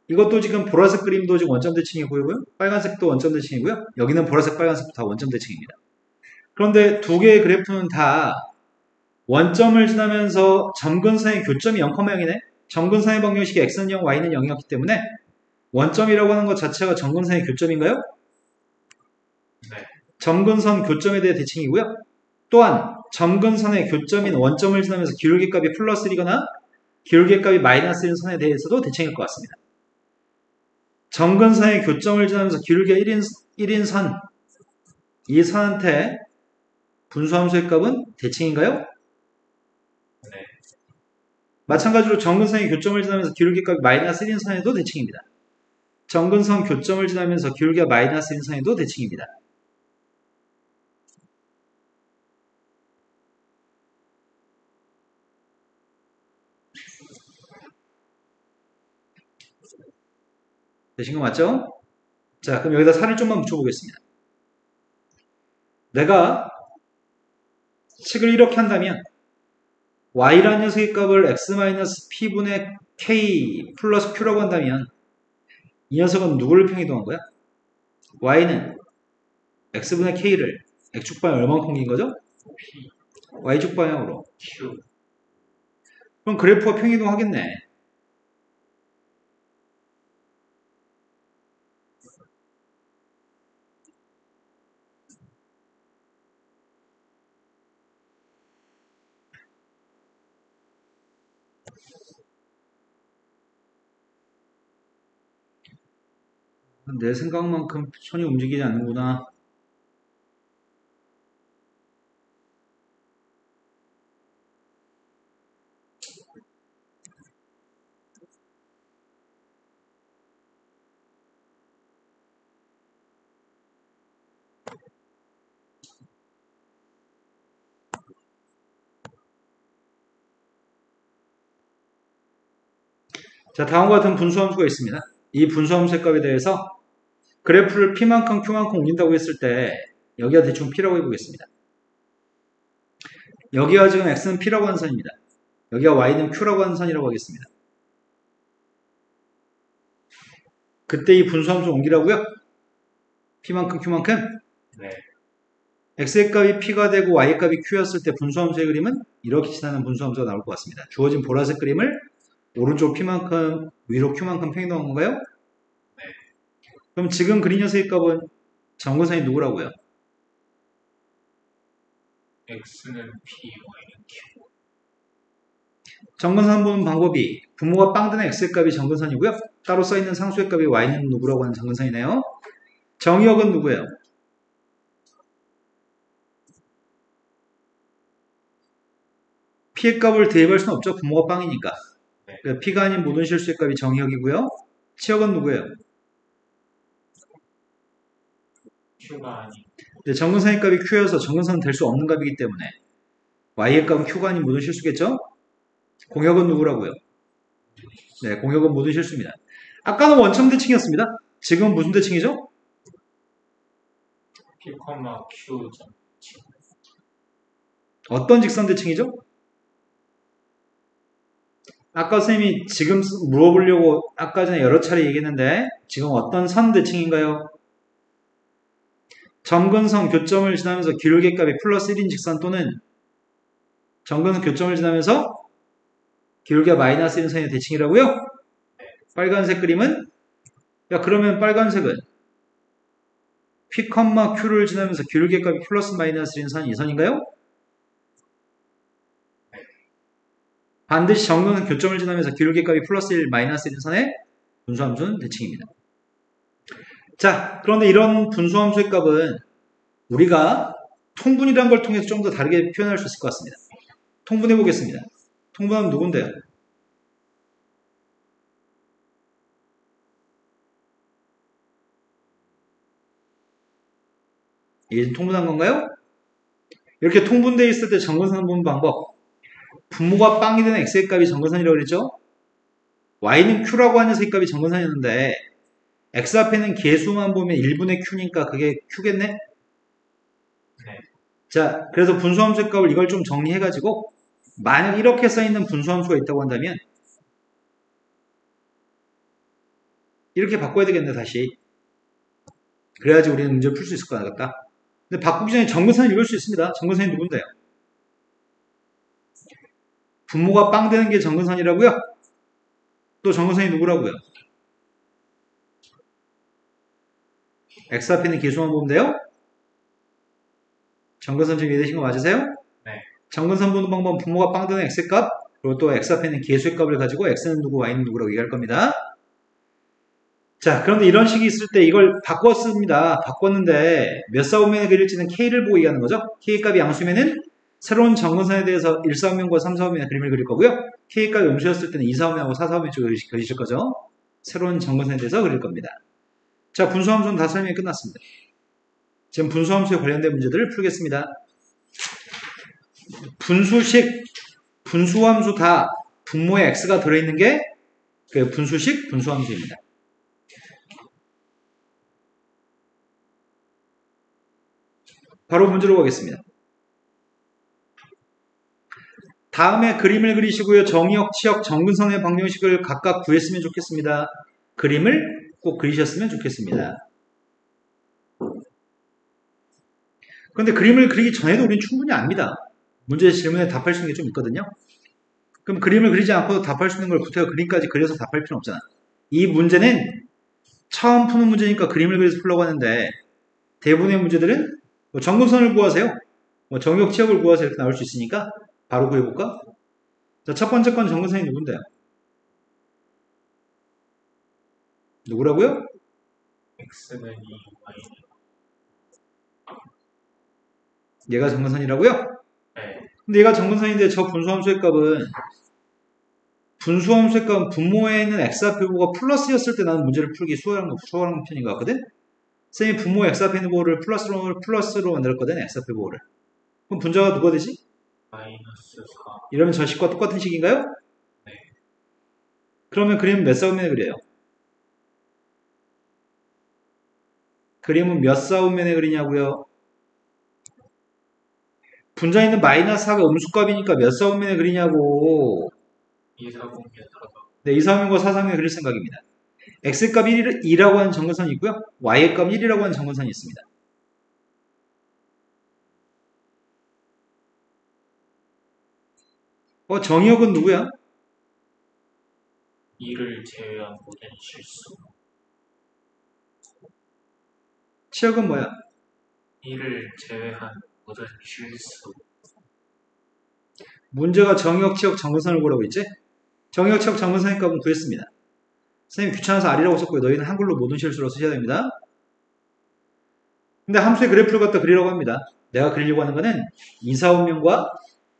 [SPEAKER 1] 이것도 지금 보라색 그림도 지금 원점 대칭이 보이고요. 빨간색도 원점 대칭이고요. 여기는 보라색, 빨간색도 다 원점 대칭입니다. 그런데 두 개의 그래프는 다 원점을 지나면서 점근선의 교점이 0,0이네. 점근선의 방정식이 X는 0, Y는 0이었기 때문에 원점이라고 하는 것 자체가 점근선의 교점인가요?
[SPEAKER 2] 네.
[SPEAKER 1] 점근선 교점에 대해 대칭이고요. 또한 점근선의 교점인 원점을 지나면서 기울기 값이 플러스 1이거나 기울기 값이 마이너스 1인 선에 대해서도 대칭일 것 같습니다. 정근선의 교점을 지나면서 기울기가 1인 선, 이 선한테 분수함수의 값은 대칭인가요?
[SPEAKER 2] 네.
[SPEAKER 1] 마찬가지로 정근선의 교점을 지나면서 기울기 값이 마이너스 1인 선에도 대칭입니다. 정근선 교점을 지나면서 기울기가 마이너스 1인 선에도 대칭입니다. 되신 거 맞죠? 자, 그럼 여기다 살을 좀만 붙여보겠습니다. 내가 식을 이렇게 한다면 y라는 녀석의 값을 x-p분의 k 플러스 q라고 한다면 이 녀석은 누구를 평이동한 거야? y는 x분의 k를 x축 방향 얼마만큼 옮긴 거죠?
[SPEAKER 2] P,
[SPEAKER 1] y축 방향으로.
[SPEAKER 2] Q.
[SPEAKER 1] 그럼 그래프가 평이동하겠네. 내 생각만큼 손이 움직이지 않는구나. 자, 다음과 같은 분수함수가 있습니다. 이 분수함수의 값에 대해서 그래프를 p만큼 q만큼 옮긴다고 했을 때 여기가 대충 p라고 해보겠습니다. 여기가 지금 x는 p라고 하는 선입니다. 여기가 y는 q라고 하는 선이라고 하겠습니다. 그때 이 분수함수 옮기라고요? p만큼 q만큼?
[SPEAKER 2] 네.
[SPEAKER 1] x의 값이 p가 되고 y의 값이 q였을 때 분수함수의 그림은 이렇게 지나는 분수함수가 나올 것 같습니다. 주어진 보라색 그림을 오른쪽 p만큼 위로 q만큼 평이동한 건가요?
[SPEAKER 2] 네.
[SPEAKER 1] 그럼 지금 그린 녀석의 값은 정근선이 누구라고요?
[SPEAKER 2] X는 P, Y는 Q.
[SPEAKER 1] 정근선 보는 방법이 분모가 빵 되는 x의 값이 정근선이고요. 따로 써있는 상수의 값이 y는 누구라고 하는 정근선이네요. 정의역은 누구예요? p의 값을 대입할 수는 없죠. 분모가 빵이니까.
[SPEAKER 2] 네.
[SPEAKER 1] 그러니까 p가 아닌 모든 실수의 값이 정의역이고요. 치역은 누구예요?
[SPEAKER 2] Q가 아닌
[SPEAKER 1] 네, 정근선의 값이 q여서 정근선은 될 수 없는 값이기 때문에 y의 값은 q가 아닌 모든 실수겠죠? 공역은 누구라고요? 네, 공역은 모든 실수입니다. 아까는 원점 대칭이었습니다. 지금은 무슨 대칭이죠?
[SPEAKER 2] P, Q 점.
[SPEAKER 1] 어떤 직선 대칭이죠? 아까 선생님이 지금 물어보려고 아까 전에 여러 차례 얘기했는데 지금 어떤 선 대칭인가요? 점근선 교점을 지나면서 기울기 값이 플러스 1인 직선 또는 점근선 교점을 지나면서 기울기가 마이너스 1인 선의 대칭이라고요? 빨간색 그림은? 야, 그러면 빨간색은 P, Q를 지나면서 기울기 값이 플러스 마이너스 1인 선 이 선인가요? 반드시 정근선 교점을 지나면서 기울기 값이 플러스 1, 마이너스 1인 선의 분수함수는 대칭입니다. 자, 그런데 이런 분수함수의 값은 우리가 통분이라는 걸 통해서 좀 더 다르게 표현할 수 있을 것 같습니다. 통분해 보겠습니다. 통분하면 누군데요? 이게 지금 통분한 건가요? 이렇게 통분되어 있을 때 정근선 보는 방법. 분모가 빵이 되는 x의 값이 정근선이라고 그랬죠? y는 q라고 하는 녀석의 값이 정근선이었는데 x 앞에는 개수만 보면 1분의 q니까 그게 q겠네?
[SPEAKER 2] 네.
[SPEAKER 1] 자, 그래서 분수함수의 값을 이걸 좀 정리해가지고 만약 이렇게 써있는 분수함수가 있다고 한다면 이렇게 바꿔야 되겠네, 다시. 그래야지 우리는 문제를 풀 수 있을 것 같다. 근데 바꾸기 전에 정근선을 읽을 수 있습니다. 정근선이 누군데요? 분모가 빵 되는 게 정근선이라고요? 또 정근선이 누구라고요? x 앞에 있는 개수만 보면 돼요? 정근선 좀 이해되신 거 맞으세요?
[SPEAKER 2] 네.
[SPEAKER 1] 정근선 보는 방법은 분모가 빵 되는 x의 값, 그리고 또 x 앞에 있는 개수의 값을 가지고 x는 누구, y는 누구라고 얘기할 겁니다. 자, 그런데 이런 식이 있을 때 이걸 바꿨습니다. 바꿨는데 몇 사분면에 그릴지는 K를 보고 얘기하는 거죠. K 값이 양수면은 새로운 정근선에 대해서 1사분면과 3사분면의 그림을 그릴 거고요. K 값이 음수였을 때는 2사분면하고 4사분면 쪽을 그리실 거죠. 새로운 정근선에 대해서 그릴 겁니다. 자, 분수함수는 다 설명이 끝났습니다. 지금 분수함수에 관련된 문제들을 풀겠습니다. 분수식, 분수함수 다 분모에 x가 들어있는 게 그 분수식 분수함수입니다. 바로 문제로 가겠습니다. 다음에 그림을 그리시고요. 정의역, 치역, 정근선의 방정식을 각각 구했으면 좋겠습니다. 그림을 꼭 그리셨으면 좋겠습니다. 그런데 그림을 그리기 전에도 우리는 충분히 압니다. 문제 질문에 답할 수 있는 게 좀 있거든요. 그럼 그림을 그리지 않고도 답할 수 있는 걸 구태여 그림까지 그려서 답할 필요는 없잖아. 이 문제는 처음 푸는 문제니까 그림을 그려서 풀려고 하는데 대부분의 문제들은 뭐 정근선을 구하세요. 뭐 정의역, 치역을 구하세요. 이렇게 나올 수 있으니까 바로 구해볼까? 자, 첫 번째 건 정근선이 누군데요? 누구라고요?
[SPEAKER 2] x는 2, y는
[SPEAKER 1] 얘가 정근선이라고요?
[SPEAKER 2] 네.
[SPEAKER 1] 근데 얘가 정근선인데 저 분수함수의 값은 분모에 있는 x좌표가 플러스였을 때 나는 문제를 풀기 수월한 편인 것 같거든? 선생님이 분모 x좌표 있는 보호를 플러스로 만들었거든, x좌표 보호를. 그럼 분자가 누가 되지?
[SPEAKER 2] 마이너스 4.
[SPEAKER 1] 이러면 저 식과 똑같은 식인가요?
[SPEAKER 2] 네.
[SPEAKER 1] 그러면 그림은 몇 사분면에 그려요? 그림은 몇 사분면에 그리냐고요? 분자 있는 마이너스 4가 음수값이니까 몇 사분면에 그리냐고.
[SPEAKER 2] 2, 4, 0, 6, 4.
[SPEAKER 1] 네, 2사분면과 4사분면에 그릴 생각입니다. x값 2라고 하는 정근선이 있고요. y의 값 1이라고 하는 정근선이 있습니다. 정의역은 누구야?
[SPEAKER 2] 2를 제외한 모든 실수.
[SPEAKER 1] 치역은 뭐야?
[SPEAKER 2] 2를 제외한 모든 실수.
[SPEAKER 1] 문제가 정의역, 치역, 정근선을 구하라고 했지? 정의역, 치역, 정근선의 값은 구했습니다. 선생님 귀찮아서 R이라고 썼고요. 너희는 한글로 모든 실수로 쓰셔야 됩니다. 근데 함수의 그래프를 갖다 그리라고 합니다. 내가 그리려고 하는 거는 2사분면과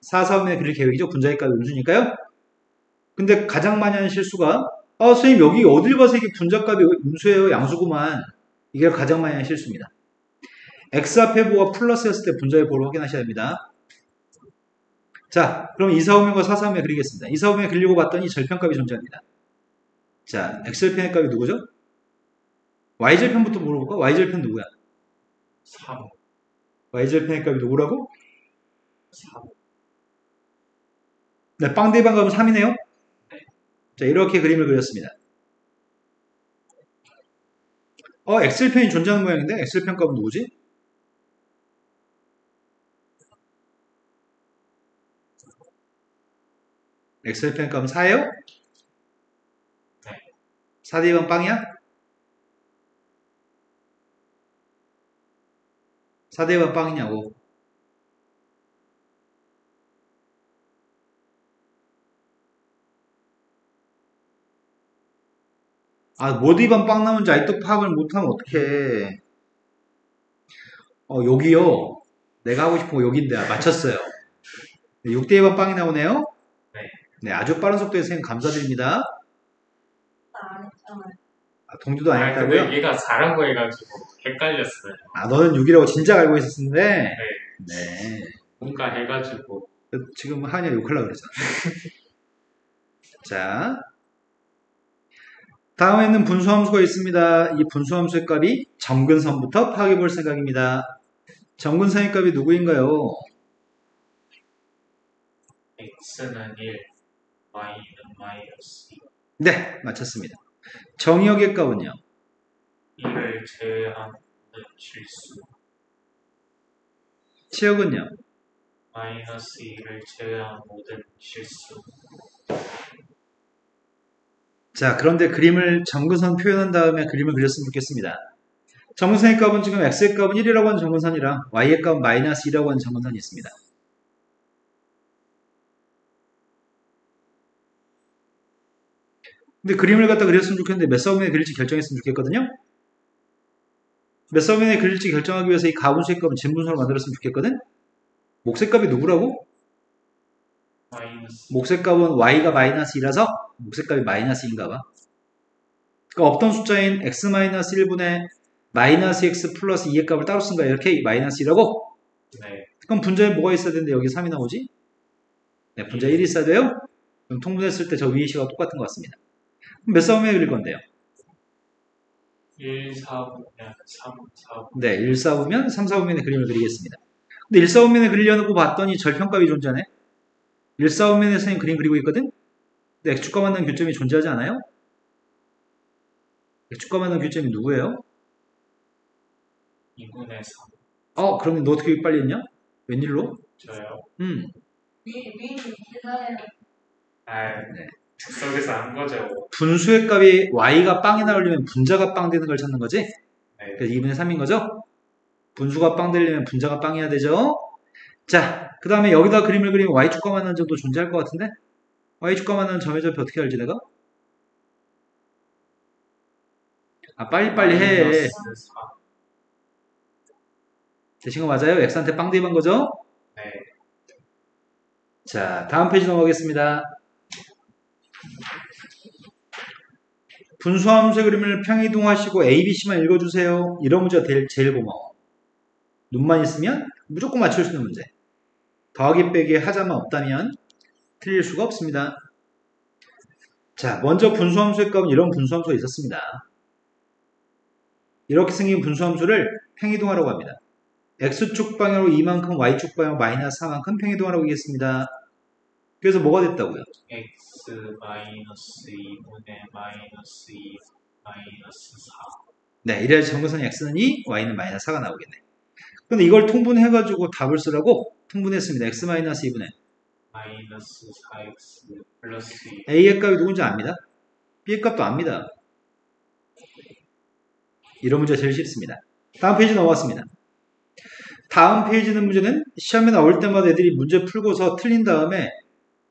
[SPEAKER 1] 4사분면에 그릴 계획이죠. 분자의 값이 음수니까요. 근데 가장 많이 하는 실수가 선생님 여기 어딜 봐서 이게 분자값이 음수예요. 양수구만. 이게 가장 많이 하는 실수입니다. x 앞에 보가 플러스였을 때 분자의 보를 확인하셔야 됩니다. 자, 그럼 2사분면과 4사분면 그리겠습니다. 2사분면 그리려고 봤더니 절편값이 존재합니다. 자, x절편의 값이 누구죠? y절편부터 물어볼까? y절편 누구야?
[SPEAKER 2] 3,
[SPEAKER 1] y절편의 값이 누구라고?
[SPEAKER 2] 3.
[SPEAKER 1] 네, 빵 대방 값은 3이네요. 자, 이렇게 그림을 그렸습니다. x절편이 존재하는 모양인데 x절편 값은 누구지? x절편 값은 4예요?
[SPEAKER 2] 네.
[SPEAKER 1] 4 대방 빵이야? 4 대방 빵이냐고. 뭐 대방 빵 나오는지 아직도 파악을 못하면 어떡해. 여기요. 내가 하고 싶은 거 여기인데 맞췄어요. 6대1번 빵이 나오네요.
[SPEAKER 2] 네.
[SPEAKER 1] 네, 아주 빠른 속도에 선생님 감사드립니다.
[SPEAKER 3] 안 했잖아요.
[SPEAKER 1] 동주도 안 했다고요?
[SPEAKER 2] 근데 얘가 4라고 해가지고 헷갈렸어요.
[SPEAKER 1] 너는 6이라고 진작 알고 있었는데.
[SPEAKER 2] 네.
[SPEAKER 1] 네.
[SPEAKER 2] 뭔가 해가지고.
[SPEAKER 1] 지금 한이가 욕하려고 그러잖아. 자. 다음에는 분수함수가 있습니다. 이 분수함수의 값이 정근선부터 파악해 볼 생각입니다. 정근선의 값이 누구인가요?
[SPEAKER 2] x는 1, y는 마이너스 2.
[SPEAKER 1] 네, 맞췄습니다. 정의역의 값은요?
[SPEAKER 2] 2를 제외한 모든 실수.
[SPEAKER 1] 치역은요?
[SPEAKER 2] 마이너스 2를 제외한 모든 실수.
[SPEAKER 1] 자, 그런데 그림을 정근선 표현한 다음에 그림을 그렸으면 좋겠습니다. 정근선의 값은 지금 x의 값은 1이라고 하는 정근선이랑 y의 값은 마이너스 2라고 하는 정근선이 있습니다. 근데 그림을 갖다 그렸으면 좋겠는데 몇 사분면에 그릴지 결정했으면 좋겠거든요. 몇 사분면에 그릴지 결정하기 위해서 이 가분수의 값은 진분수로 만들었으면 좋겠거든. 목색 값이 누구라고?
[SPEAKER 2] 마이너스
[SPEAKER 1] 목색 값은 y가 마이너스 2라서 목색 값이 마이너스 2인가 봐. 그러니까 없던 숫자인 x-1분의 마이너스 x 플러스 2의 값을 따로 쓴 거야. 이렇게 마이너스 2라고?
[SPEAKER 2] 네.
[SPEAKER 1] 그럼 분자에 뭐가 있어야 되는데 여기 3이 나오지? 네, 분자 1이 있어야 돼요. 그럼 통분했을 때 저 위의 식하고 똑같은 것 같습니다. 그럼 몇 사분면에 그릴 건데요?
[SPEAKER 2] 1, 4분면 3, 4분.
[SPEAKER 1] 네, 1, 4분면 3, 4분면의 그림을 그리겠습니다. 근데 1, 4분면에 그리려고 봤더니 절편값이 존재하네. 1, 4분면에 선생님 그림 그리고 있거든? 근데 x축과 만나는 교점이 존재하지 않아요? x축과 만나는 교점이 누구예요?
[SPEAKER 2] 2분의 3.
[SPEAKER 1] 그러면 너 어떻게 빨리 했냐? 웬일로?
[SPEAKER 2] 저요.
[SPEAKER 3] 미리 계산해.
[SPEAKER 2] 네. 즉석에서 한 거죠.
[SPEAKER 1] 분수의 값이 y가 빵이 나오려면 분자가 빵 되는 걸 찾는 거지?
[SPEAKER 2] 네.
[SPEAKER 1] 그래서 2분의 3인 거죠? 분수가 빵 되려면 분자가 빵이어야 되죠? 자, 그 다음에 여기다 그림을 그리면 y축과 만나는 점도 존재할 것 같은데? y축과 만나는 점의 절표 어떻게 알지 내가? 빨리빨리 해.
[SPEAKER 2] 마이너스 4.
[SPEAKER 1] 되신 거 맞아요? x한테 빵 대입한 거죠?
[SPEAKER 2] 네.
[SPEAKER 1] 자, 다음 페이지 넘어가겠습니다. 분수함수의 그림을 평이동하시고 A, B, C만 읽어주세요. 이런 문제가 제일 고마워. 눈만 있으면 무조건 맞출 수 있는 문제. 더하기 빼기 하자만 없다면 틀릴 수가 없습니다. 자, 먼저 분수함수의 값은 이런 분수함수가 있었습니다. 이렇게 생긴 분수함수를 평이동하라고 합니다. x축 방향으로 2만큼, y축 방향으로 마이너스 4만큼 평이동하라고 하겠습니다. 그래서 뭐가 됐다고요?
[SPEAKER 2] x 마이너스 2분의 마이너스 2 마이너스 4.
[SPEAKER 1] 네, 이래야지 정근선이 x는 2, y는 마이너스 4가 나오겠네. 근데 이걸 통분해가지고 답을 쓰라고 통분했습니다. x 마이너스 2분의
[SPEAKER 2] 마이너스 4x 플러스 2.
[SPEAKER 1] a의 값이 누군지 압니다. b의 값도 압니다. 이런 문제가 제일 쉽습니다. 다음 페이지 넘어갔습니다. 다음 페이지는 문제는 시험에 나올 때마다 애들이 문제 풀고서 틀린 다음에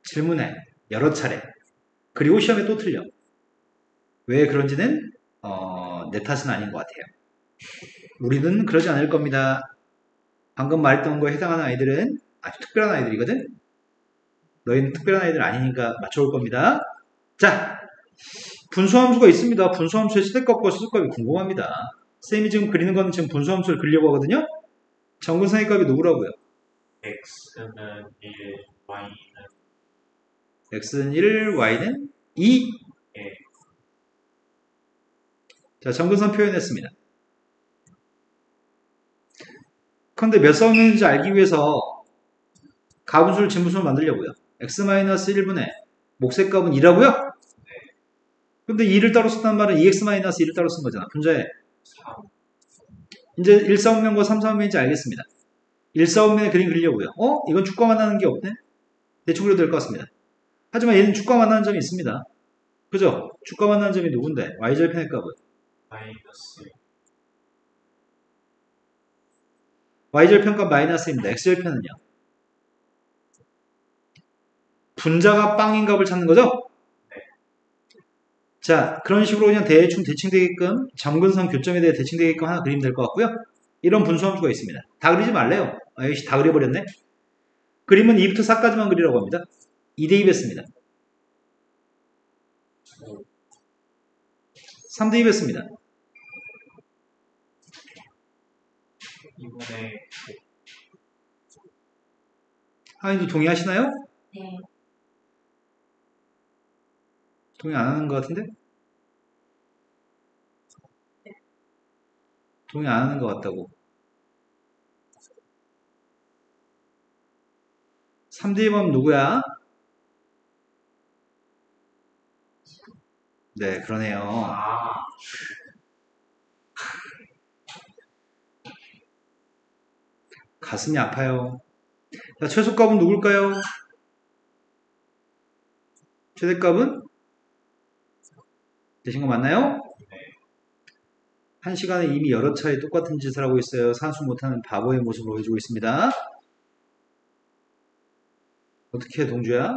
[SPEAKER 1] 질문해. 여러 차례. 그리고 시험에 또 틀려. 왜 그런지는 내 탓은 아닌 것 같아요. 우리는 그러지 않을 겁니다. 방금 말했던 거에 해당하는 아이들은 아주 특별한 아이들이거든. 너희는 특별한 아이들 아니니까 맞춰올 겁니다. 자, 분수함수가 있습니다. 분수함수의 시대값과 수수값이 궁금합니다. 쌤이 지금 그리는 거는 지금 분수함수를 그리려고 하거든요. 정근상의 값이 누구라고요?
[SPEAKER 2] x는 1, y는
[SPEAKER 1] x는 1, y는 2.
[SPEAKER 2] 예.
[SPEAKER 1] 자, 정근선 표현했습니다. 그런데 몇 사분면인지 알기 위해서 가분수를 진분수로 만들려고요. x-1분의 목색값은 2라고요? 근데 2를 따로 썼단 말은 2x-1을 따로 쓴 거잖아. 분자에.
[SPEAKER 2] 3.
[SPEAKER 1] 이제 1사분면과 3사분면인지 알겠습니다. 1사분면에 그림 그리려고요. 이건 축과 만나는 게 없네? 대충 그려도 될 것 같습니다. 하지만 얘는 축과 만나는 점이 있습니다. 그죠? 축과 만나는 점이 누군데? y절편의 값은?
[SPEAKER 2] 마이너스
[SPEAKER 1] y절편값 마이너스입니다. x절편은요? 분자가 빵인 값을 찾는 거죠? 자, 그런 식으로 그냥 대충 대칭되게끔 점근선 교점에 대해 대칭되게끔 하나 그리면 될 것 같고요. 이런 분수함수가 있습니다. 다 그리지 말래요. 아이씨, 다 그려버렸네. 그림은 2부터 4까지만 그리라고 합니다. 2대입했습니다. 3대입했습니다.
[SPEAKER 2] 2분의
[SPEAKER 1] 하인도 동의하시나요?
[SPEAKER 3] 네.
[SPEAKER 1] 동의 안 하는 것 같은데? 동의 안 하는 것 같다고. 3대입하면 누구야? 네, 그러네요. 가슴이 아파요. 자, 최소값은 누굴까요? 최대값은? 되신 거 맞나요? 한 시간에 이미 여러 차례 똑같은 짓을 하고 있어요. 산수 못하는 바보의 모습을 보여주고 있습니다. 어떻게 해, 동주야?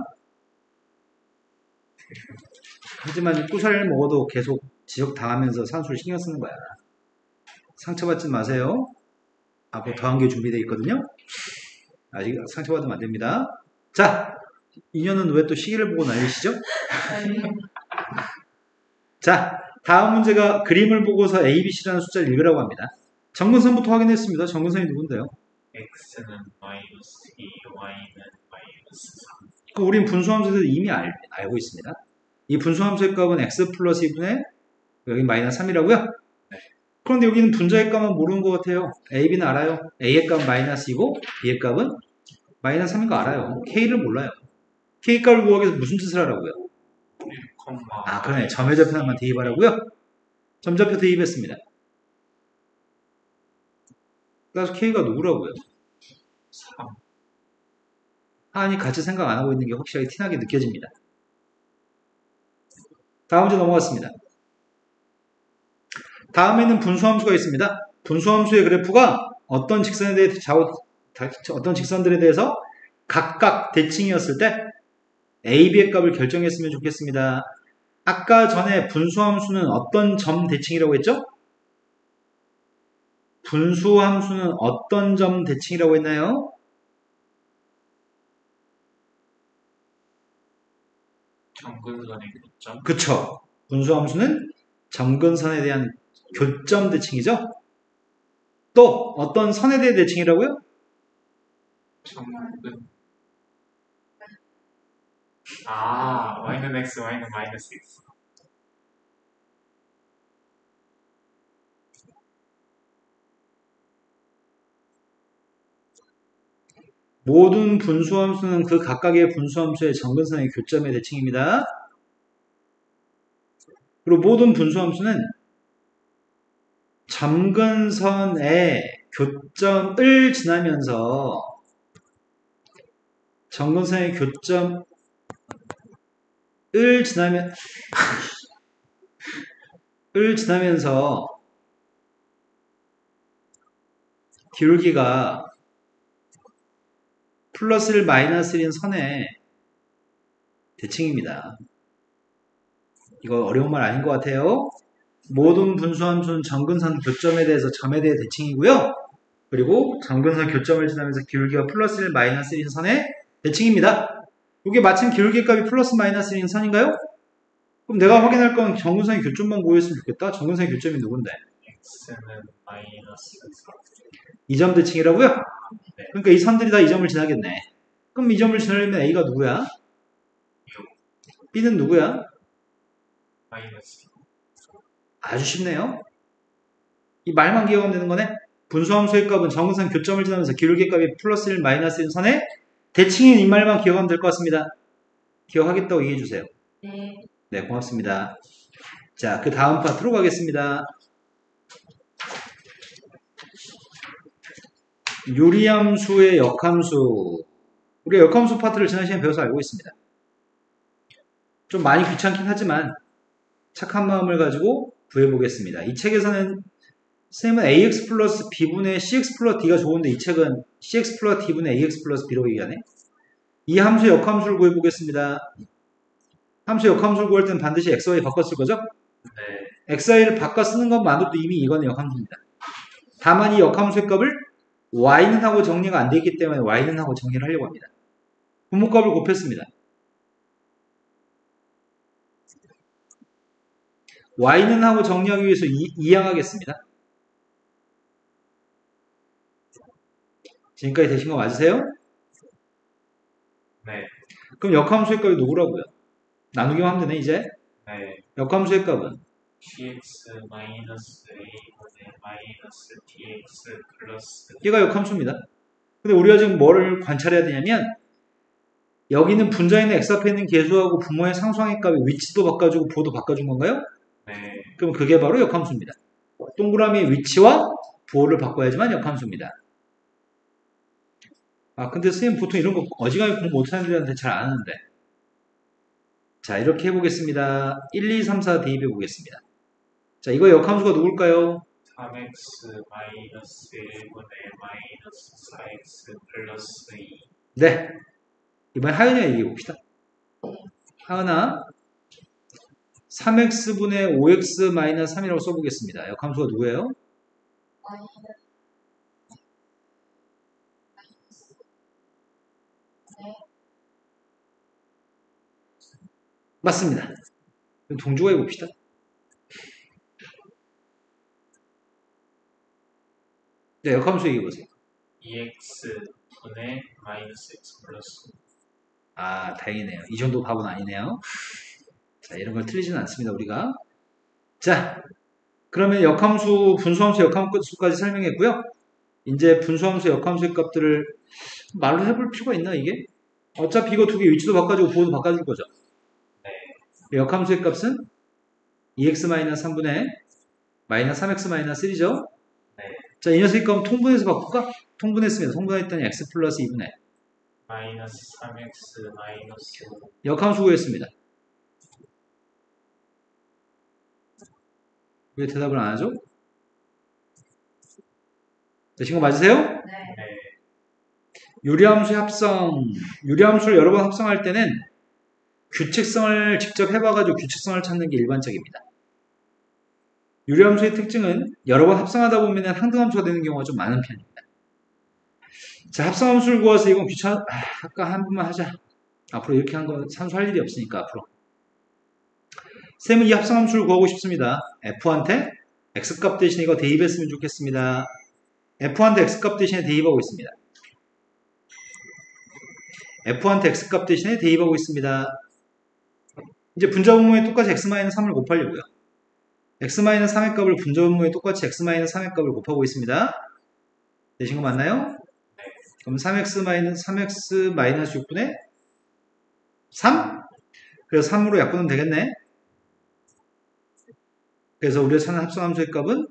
[SPEAKER 1] 하지만 꾸사리를 먹어도 계속 지적당하면서 산수를 신경 쓰는 거야. 상처받지 마세요. 앞으로 더한 게 준비되어 있거든요. 아직 상처받으면 안 됩니다. 자, 2년은 왜 또 시기를 보고 난리시죠?
[SPEAKER 3] 아니,
[SPEAKER 1] 자, 다음 문제가 그림을 보고서 A, B, C라는 숫자를 읽으라고 합니다. 정근선부터 확인했습니다. 정근선이 누군데요?
[SPEAKER 2] x는 마이너스 2, y는 마이너스 3.
[SPEAKER 1] 그 우린 분수함수에서 이미 알고 있습니다. 이 분수함수의 값은 x 플러스 2분의 여기 마이너스 3이라고요? 그런데 여기는 분자의 값만 모르는 것 같아요. A, B는 알아요. A의 값은 마이너스 2고 B의 값은 마이너스 3인 거 알아요. K를 몰라요. K 값을 구하기 위해서 무슨 뜻을 하라고요?
[SPEAKER 2] 1,
[SPEAKER 1] 아, 그러네. 점의 좌표만 대입하라고요? 점좌표 대입했습니다. 그래서 K가 누구라고요?
[SPEAKER 2] 3.
[SPEAKER 1] 하니 같이 생각 안 하고 있는 게 확실하게 티나게 느껴집니다. 다음 문제 넘어갔습니다. 다음에는 분수함수가 있습니다. 분수함수의 그래프가 어떤 직선들에 대해서 각각 대칭이었을 때 A, B의 값을 결정했으면 좋겠습니다. 아까 전에 분수함수는 어떤 점 대칭이라고 했죠? 분수함수는 어떤 점 대칭이라고 했나요?
[SPEAKER 2] 정근선의 교점.
[SPEAKER 1] 그쵸. 분수함수는 점근선에 대한 교점 대칭이죠. 또 어떤 선에 대해 대칭이라고요?
[SPEAKER 2] 정근. 아, y는 x, y는 마이너스 x.
[SPEAKER 1] 모든 분수함수는 그 각각의 분수함수의 점근선의 교점의 대칭입니다. 그리고 모든 분수함수는 점근선의 교점을 지나면서 점근선의 교점을 지나면서 기울기가 플러스 1, 마이너스 1인 선의 대칭입니다. 이거 어려운 말 아닌 것 같아요. 모든 분수함수는 점근선 교점에 대해서 점에 대해 대칭이고요. 그리고 점근선 교점을 지나면서 기울기가 플러스 1, 마이너스 1인 선의 대칭입니다. 이게 마침 기울기 값이 플러스 마이너스 1인 선인가요? 그럼 내가 확인할 건 점근선의 교점만 구했으면 좋겠다. 점근선의 교점이 누군데?
[SPEAKER 2] x는 마이너스 4.
[SPEAKER 1] 이 점 대칭이라고요? 그러니까 이 선들이 다 이 점을 지나겠네. 그럼 이 점을 지나려면 A가 누구야? B는 누구야?
[SPEAKER 2] 마이너스.
[SPEAKER 1] 아주 쉽네요. 이 말만 기억하면 되는 거네. 분수함수의 값은 점근선 교점을 지나면서 기울기 값이 플러스 1, 마이너스 1 선의 대칭인 이 말만 기억하면 될 것 같습니다. 기억하겠다고 얘기해 주세요.
[SPEAKER 3] 네.
[SPEAKER 1] 네, 고맙습니다. 자, 그 다음 파트로 가겠습니다. 유리함수의 역함수. 우리가 역함수 파트를 지난 시간에 배워서 알고 있습니다. 좀 많이 귀찮긴 하지만 착한 마음을 가지고 구해보겠습니다. 이 책에서는 선생님은 ax 플러스 b분의 cx 플러스 d가 좋은데 이 책은 cx 플러스 d분의 ax 플러스 b라고 얘기하네. 이 함수의 역함수를 구해보겠습니다. 함수의 역함수를 구할 때는 반드시 xy 바꿨을 거죠?
[SPEAKER 2] 네.
[SPEAKER 1] xy를 바꿔 쓰는 것만으로도 이미 이거는 역함수입니다. 다만 이 역함수의 값을 y는 하고 정리가 안 되기 때문에 y는 하고 정리를 하려고 합니다. 분모값을 곱했습니다. y는 하고 정리하기 위해서 이항하겠습니다. 지금까지 되신 거 맞으세요?
[SPEAKER 2] 네.
[SPEAKER 1] 그럼 역함수의 값이 누구라고요? 나누기만 하면 되네 이제.
[SPEAKER 2] 네.
[SPEAKER 1] 역함수의 값은
[SPEAKER 2] cx 마이너스 a분의 마이너스 dx 플러스.
[SPEAKER 1] 얘가 역함수입니다. 근데 우리가 지금 뭐를 관찰해야 되냐면 여기는 분자에 있는 x 앞에 있는 계수하고 분모의 상수항의 값의 위치도 바꿔주고 부호도 바꿔준 건가요?
[SPEAKER 2] 네.
[SPEAKER 1] 그럼 그게 바로 역함수입니다. 동그라미의 위치와 부호를 바꿔야지만 역함수입니다. 아 근데 선생님 보통 이런 거 어지간히 공부 못하는 애들한테 잘 안 하는데. 자 이렇게 해보겠습니다. 1, 2, 3, 4 대입해 보겠습니다. 자 이거 역함수가 누굴까요?
[SPEAKER 2] 3x 마이너스 1분의 마이너스 4x 플러스 2.
[SPEAKER 1] 네. 이번엔 하은이가 얘기해 봅시다. 하은아 3x분의 5x 마이너스 3이라고 써보겠습니다. 역함수가 누구예요? 맞습니다. 동주가 해봅시다. 네, 역함수 얘기해보세요.
[SPEAKER 2] 2x분의 마이너스 x 플러스
[SPEAKER 1] 아, 다행이네요. 이 정도 답은 아니네요. 자, 이런 걸 틀리지는 않습니다, 우리가. 자, 그러면 역함수, 분수함수 역함수까지 설명했고요. 이제 분수함수 역함수의 값들을 말로 해볼 필요가 있나, 이게? 어차피 이거 두 개 위치도 바꿔주고 부호도 바꿔줄 거죠.
[SPEAKER 2] 네.
[SPEAKER 1] 역함수의 값은 2x-3분의 마이너스 3x-1이죠.
[SPEAKER 2] 네.
[SPEAKER 1] 자, 이 녀석의 값은 통분해서 바꿀까? 통분했습니다. 통분했더니 x 플러스 2분의
[SPEAKER 2] 마이너스 3x 마이너스
[SPEAKER 1] 역함수 구했습니다. 왜 대답을 안 하죠? 되신 거 맞으세요?
[SPEAKER 3] 네.
[SPEAKER 2] 네.
[SPEAKER 1] 유리함수의 합성, 유리함수를 여러 번 합성할 때는 규칙성을 직접 해봐가지고 규칙성을 찾는 게 일반적입니다. 유리함수의 특징은 여러 번 합성하다 보면 항등함수가 되는 경우가 좀 많은 편입니다. 자, 합성함수를 구해서 이건 아까 한 번만 하자. 앞으로 이렇게 한 거 산수할 일이 없으니까 앞으로. 쌤은 이 합성함수를 구하고 싶습니다. f한테 x값 대신 이거 대입했으면 좋겠습니다. f한테 x값 대신에 대입하고 있습니다. f한테 x값 대신에 대입하고 있습니다. 이제 분자분모에 똑같이 x-3을 곱하려고요. x-3의 값을 분자분모에 똑같이 x-3의 값을 곱하고 있습니다. 되신 거 맞나요? 그럼 3x-6분의 3? 그래서 3으로 약분하면 되겠네. 그래서 우리가 찾는 합성함수의 값은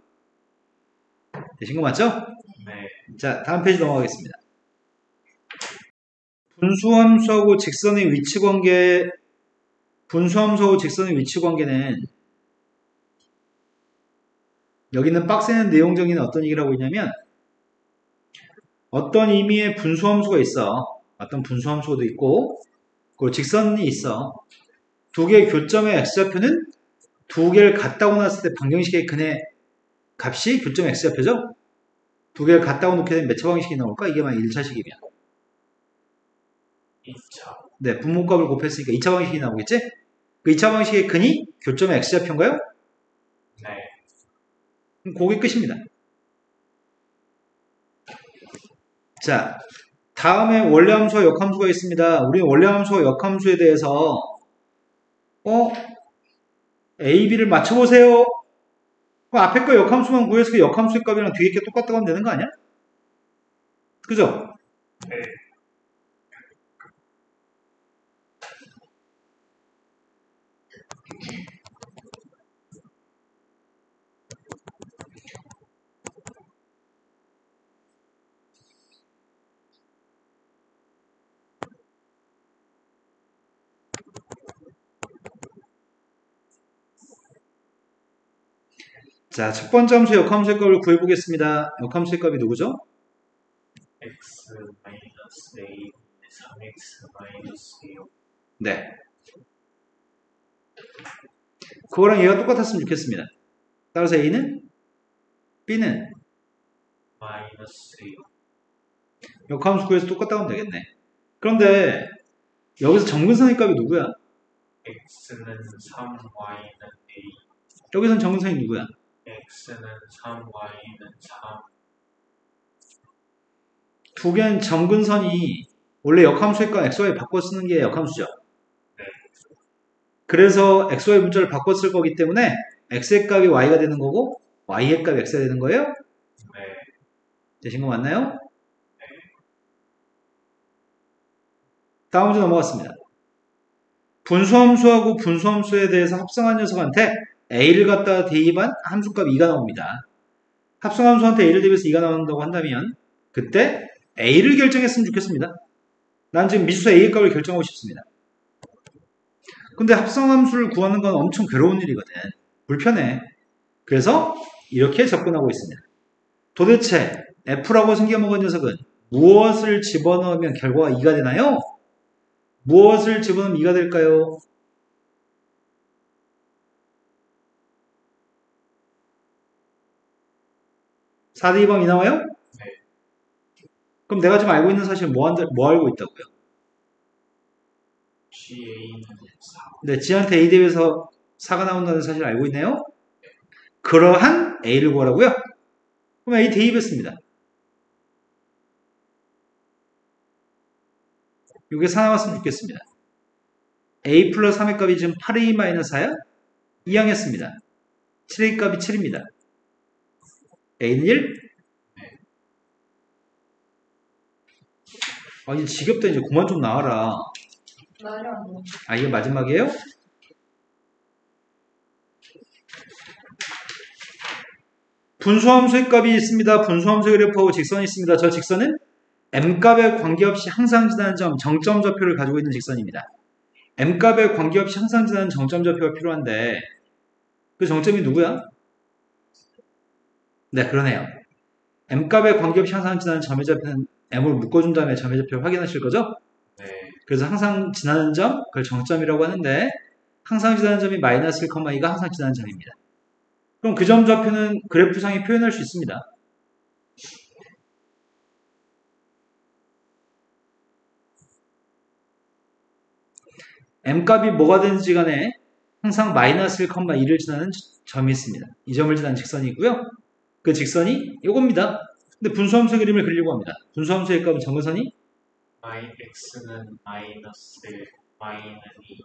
[SPEAKER 1] 되신 거 맞죠?
[SPEAKER 2] 네.
[SPEAKER 1] 자, 다음 페이지 넘어가겠습니다. 분수함수하고 직선의 위치 관계, 분수함수하고 직선의 위치 관계는 여기 있는 박스에는 내용 정의는 어떤 얘기를 하고 있냐면 어떤 의미의 분수함수가 있어. 어떤 분수함수도 있고 그리고 직선이 있어. 두 개의 교점의 x좌표는 두 개를 같다고 놨을 때 방정식의 근의 값이 교점 x좌표죠? 두 개를 같다고 놓게 되면 몇 차 방식이 나올까? 이게 만약 1차식이면
[SPEAKER 2] 2차.
[SPEAKER 1] 네, 분모값을 곱했으니까 2차 방식이 나오겠지? 그 2차 방식의 근이 교점의 x좌표인가요?
[SPEAKER 2] 네.
[SPEAKER 1] 그럼 그게 끝입니다. 자, 다음에 원래함수와 역함수가 있습니다. 우리는 원래함수와 역함수에 대해서 A, B를 맞춰보세요. 앞에 거 역함수만 구해서 그 역함수의 값이랑 뒤에 게 똑같다고 하면 되는 거 아니야? 그죠?
[SPEAKER 2] 네.
[SPEAKER 1] 자, 첫 번째 함수 역함수의 값을 구해보겠습니다. 역함수의 값이 누구죠?
[SPEAKER 2] x 마이너스 a 3x 마이너스 6.
[SPEAKER 1] 네. 그거랑 얘가 똑같았으면 좋겠습니다. 따라서 A는? B는?
[SPEAKER 2] 마이너스 6.
[SPEAKER 1] 역함수 구해서 똑같다고 하면 되겠네. 그런데 여기서 정근선의 값이 누구야?
[SPEAKER 2] x는 3, y는 a.
[SPEAKER 1] 여기선 정근선이 누구야?
[SPEAKER 2] x는 3, y는 3.
[SPEAKER 1] 두 개는 정근선이 원래 역함수의 값 xy 바꿔 쓰는 게 역함수죠.
[SPEAKER 2] 네.
[SPEAKER 1] 그래서 xy 문자를 바꿔 쓸 거기 때문에 x의 값이 y가 되는 거고 y의 값이 x가 되는 거예요?
[SPEAKER 2] 네.
[SPEAKER 1] 되신 거 맞나요? 다음 문제 넘어갔습니다. 분수함수하고 분수함수에 대해서 합성한 녀석한테 a를 갖다가 대입한 함수값 2가 나옵니다. 합성함수한테 a를 대입해서 2가 나온다고 한다면 그때 a를 결정했으면 좋겠습니다. 난 지금 미수수 a의 값을 결정하고 싶습니다. 근데 합성함수를 구하는 건 엄청 괴로운 일이거든. 불편해. 그래서 이렇게 접근하고 있습니다. 도대체 f라고 생겨먹은 녀석은 무엇을 집어넣으면 결과가 2가 되나요? 무엇을 집어넣으면 2가 될까요? 4대입하면 이 나와요?
[SPEAKER 2] 네.
[SPEAKER 1] 그럼 내가 지금 알고 있는 사실은 뭐 알고 있다고요?
[SPEAKER 2] GA는 4.
[SPEAKER 1] 네, G한테 A 대입해서 4가 나온다는 사실을 알고 있네요? 그러한 A를 구하라고요? 그럼 A 대입했습니다. 이게 4 나왔으면 좋겠습니다. A 플러스 3의 값이 지금 8A 마이너스 4야? 이항했습니다. 7A 값이 7입니다. A는 1? 아, 이제 지겹다. 이제 그만 좀 나와라.
[SPEAKER 3] 말이야 뭐.
[SPEAKER 1] 아, 이게 마지막이에요? 분수함수의 값이 있습니다. 분수함수의 그래프하고 직선이 있습니다. 저 직선은 M값에 관계없이 항상 지나는 점, 정점 좌표를 가지고 있는 직선입니다. M값에 관계없이 항상 지나는 정점 좌표가 필요한데 그 정점이 누구야? 네, 그러네요. M값에 관계없이 항상 지나는 점의 좌표는 M을 묶어준 다음에 점의 좌표를 확인하실 거죠?
[SPEAKER 2] 네.
[SPEAKER 1] 그래서 항상 지나는 점, 그걸 정점이라고 하는데 항상 지나는 점이 마이너스 1,2가 항상 지나는 점입니다. 그럼 그 점 좌표는 그래프상에 표현할 수 있습니다. M값이 뭐가 되는지 간에 항상 마이너스 1,2를 지나는 점이 있습니다. 이 점을 지나는 직선이 있고요. 그 직선이 이겁니다. 근데 분수함수의 그림을 그리려고 합니다. 분수함수의 값은 정근선이
[SPEAKER 2] X는 마이너스 1, Y는 2.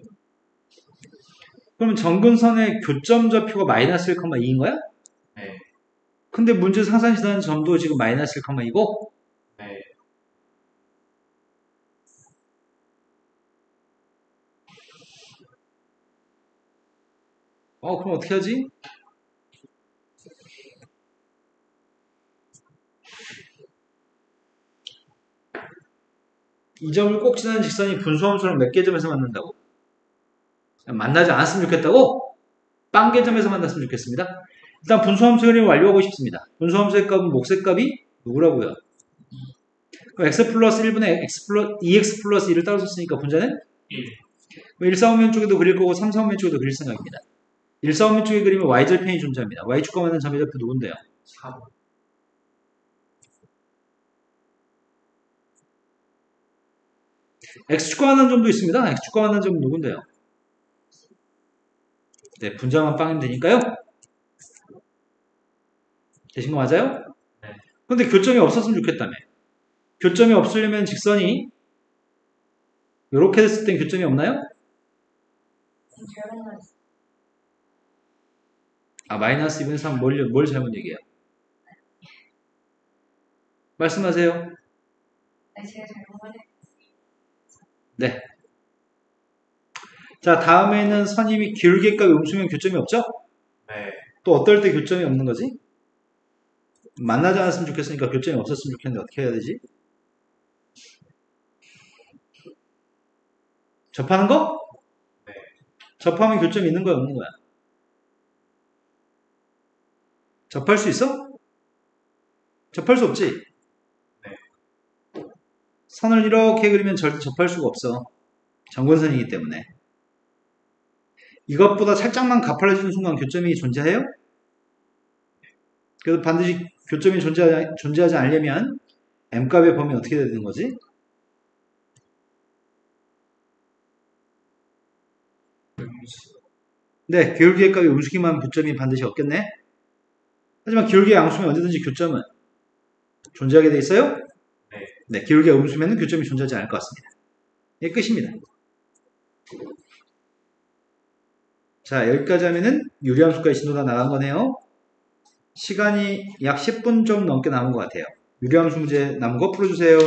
[SPEAKER 1] 그러면 정근선의 교점 좌표가 마이너스 1,2인 거야?
[SPEAKER 2] 네.
[SPEAKER 1] 근데 문제에서 항상 지나는 점도 지금 마이너스 1,2고
[SPEAKER 2] 네.
[SPEAKER 1] 그럼 어떻게 하지? 이 점을 꼭 지나는 직선이 분수함수랑 몇 개 점에서 만난다고? 만나지 않았으면 좋겠다고? 빵개 점에서 만났으면 좋겠습니다. 일단 분수함수 그림을 완료하고 싶습니다. 분수함수의 값은 몫의 값이 누구라고요? 그럼 x 플러스 1분의 x 플러스 2x 플러스 1을 따로 썼으니까 분자는
[SPEAKER 2] 1.
[SPEAKER 1] 1,4,5면 쪽에도 그릴 거고 3,4,5면 쪽에도 그릴 생각입니다. 1,4,5면 쪽에 그리면 y절편이 존재합니다. y축과 만난 점의 좌표 누군데요?
[SPEAKER 2] 3.
[SPEAKER 1] x축과 만난 점도 있습니다. x축과 만난 점은 누군데요? 네, 분자만 빵이면 되니까요. 되신 거 맞아요?
[SPEAKER 2] 네.
[SPEAKER 1] 근데 교점이 없었으면 좋겠다며. 교점이 없으려면 직선이 이렇게 됐을 땐 교점이 없나요? 아, 마이너스 2분의 3 뭘 잘못 얘기해요? 말씀하세요.
[SPEAKER 3] 제가 잘못해.
[SPEAKER 1] 네. 자, 다음에는 선임이 기울기값 음수면 교점이 없죠?
[SPEAKER 2] 네.
[SPEAKER 1] 또 어떨 때 교점이 없는 거지? 만나지 않았으면 좋겠으니까 교점이 없었으면 좋겠는데 어떻게 해야 되지? 접하는 거?
[SPEAKER 2] 네.
[SPEAKER 1] 접하면 교점이 있는 거야, 없는 거야? 접할 수 있어? 접할 수 없지?
[SPEAKER 2] 네.
[SPEAKER 1] 선을 이렇게 그리면 절대 접할 수가 없어. 정근선이기 때문에. 이것보다 살짝만 가팔려지는 순간 교점이 존재해요? 그래서 반드시 교점이 존재하지 않으려면 M값의 범위 어떻게 돼야 되는 거지? 네, 기울기의 값이 음수기만 교점이 반드시 없겠네. 하지만 기울기의 양수면 언제든지 교점은 존재하게 돼 있어요?
[SPEAKER 2] 네.
[SPEAKER 1] 네, 기울기가 음수면 교점이 존재하지 않을 것 같습니다. 이게 끝입니다. 자, 여기까지 하면은 유리함수까지 진도가 나간 거네요. 시간이 약 10분 좀 넘게 남은 것 같아요. 유리함수 문제 남은 거 풀어주세요.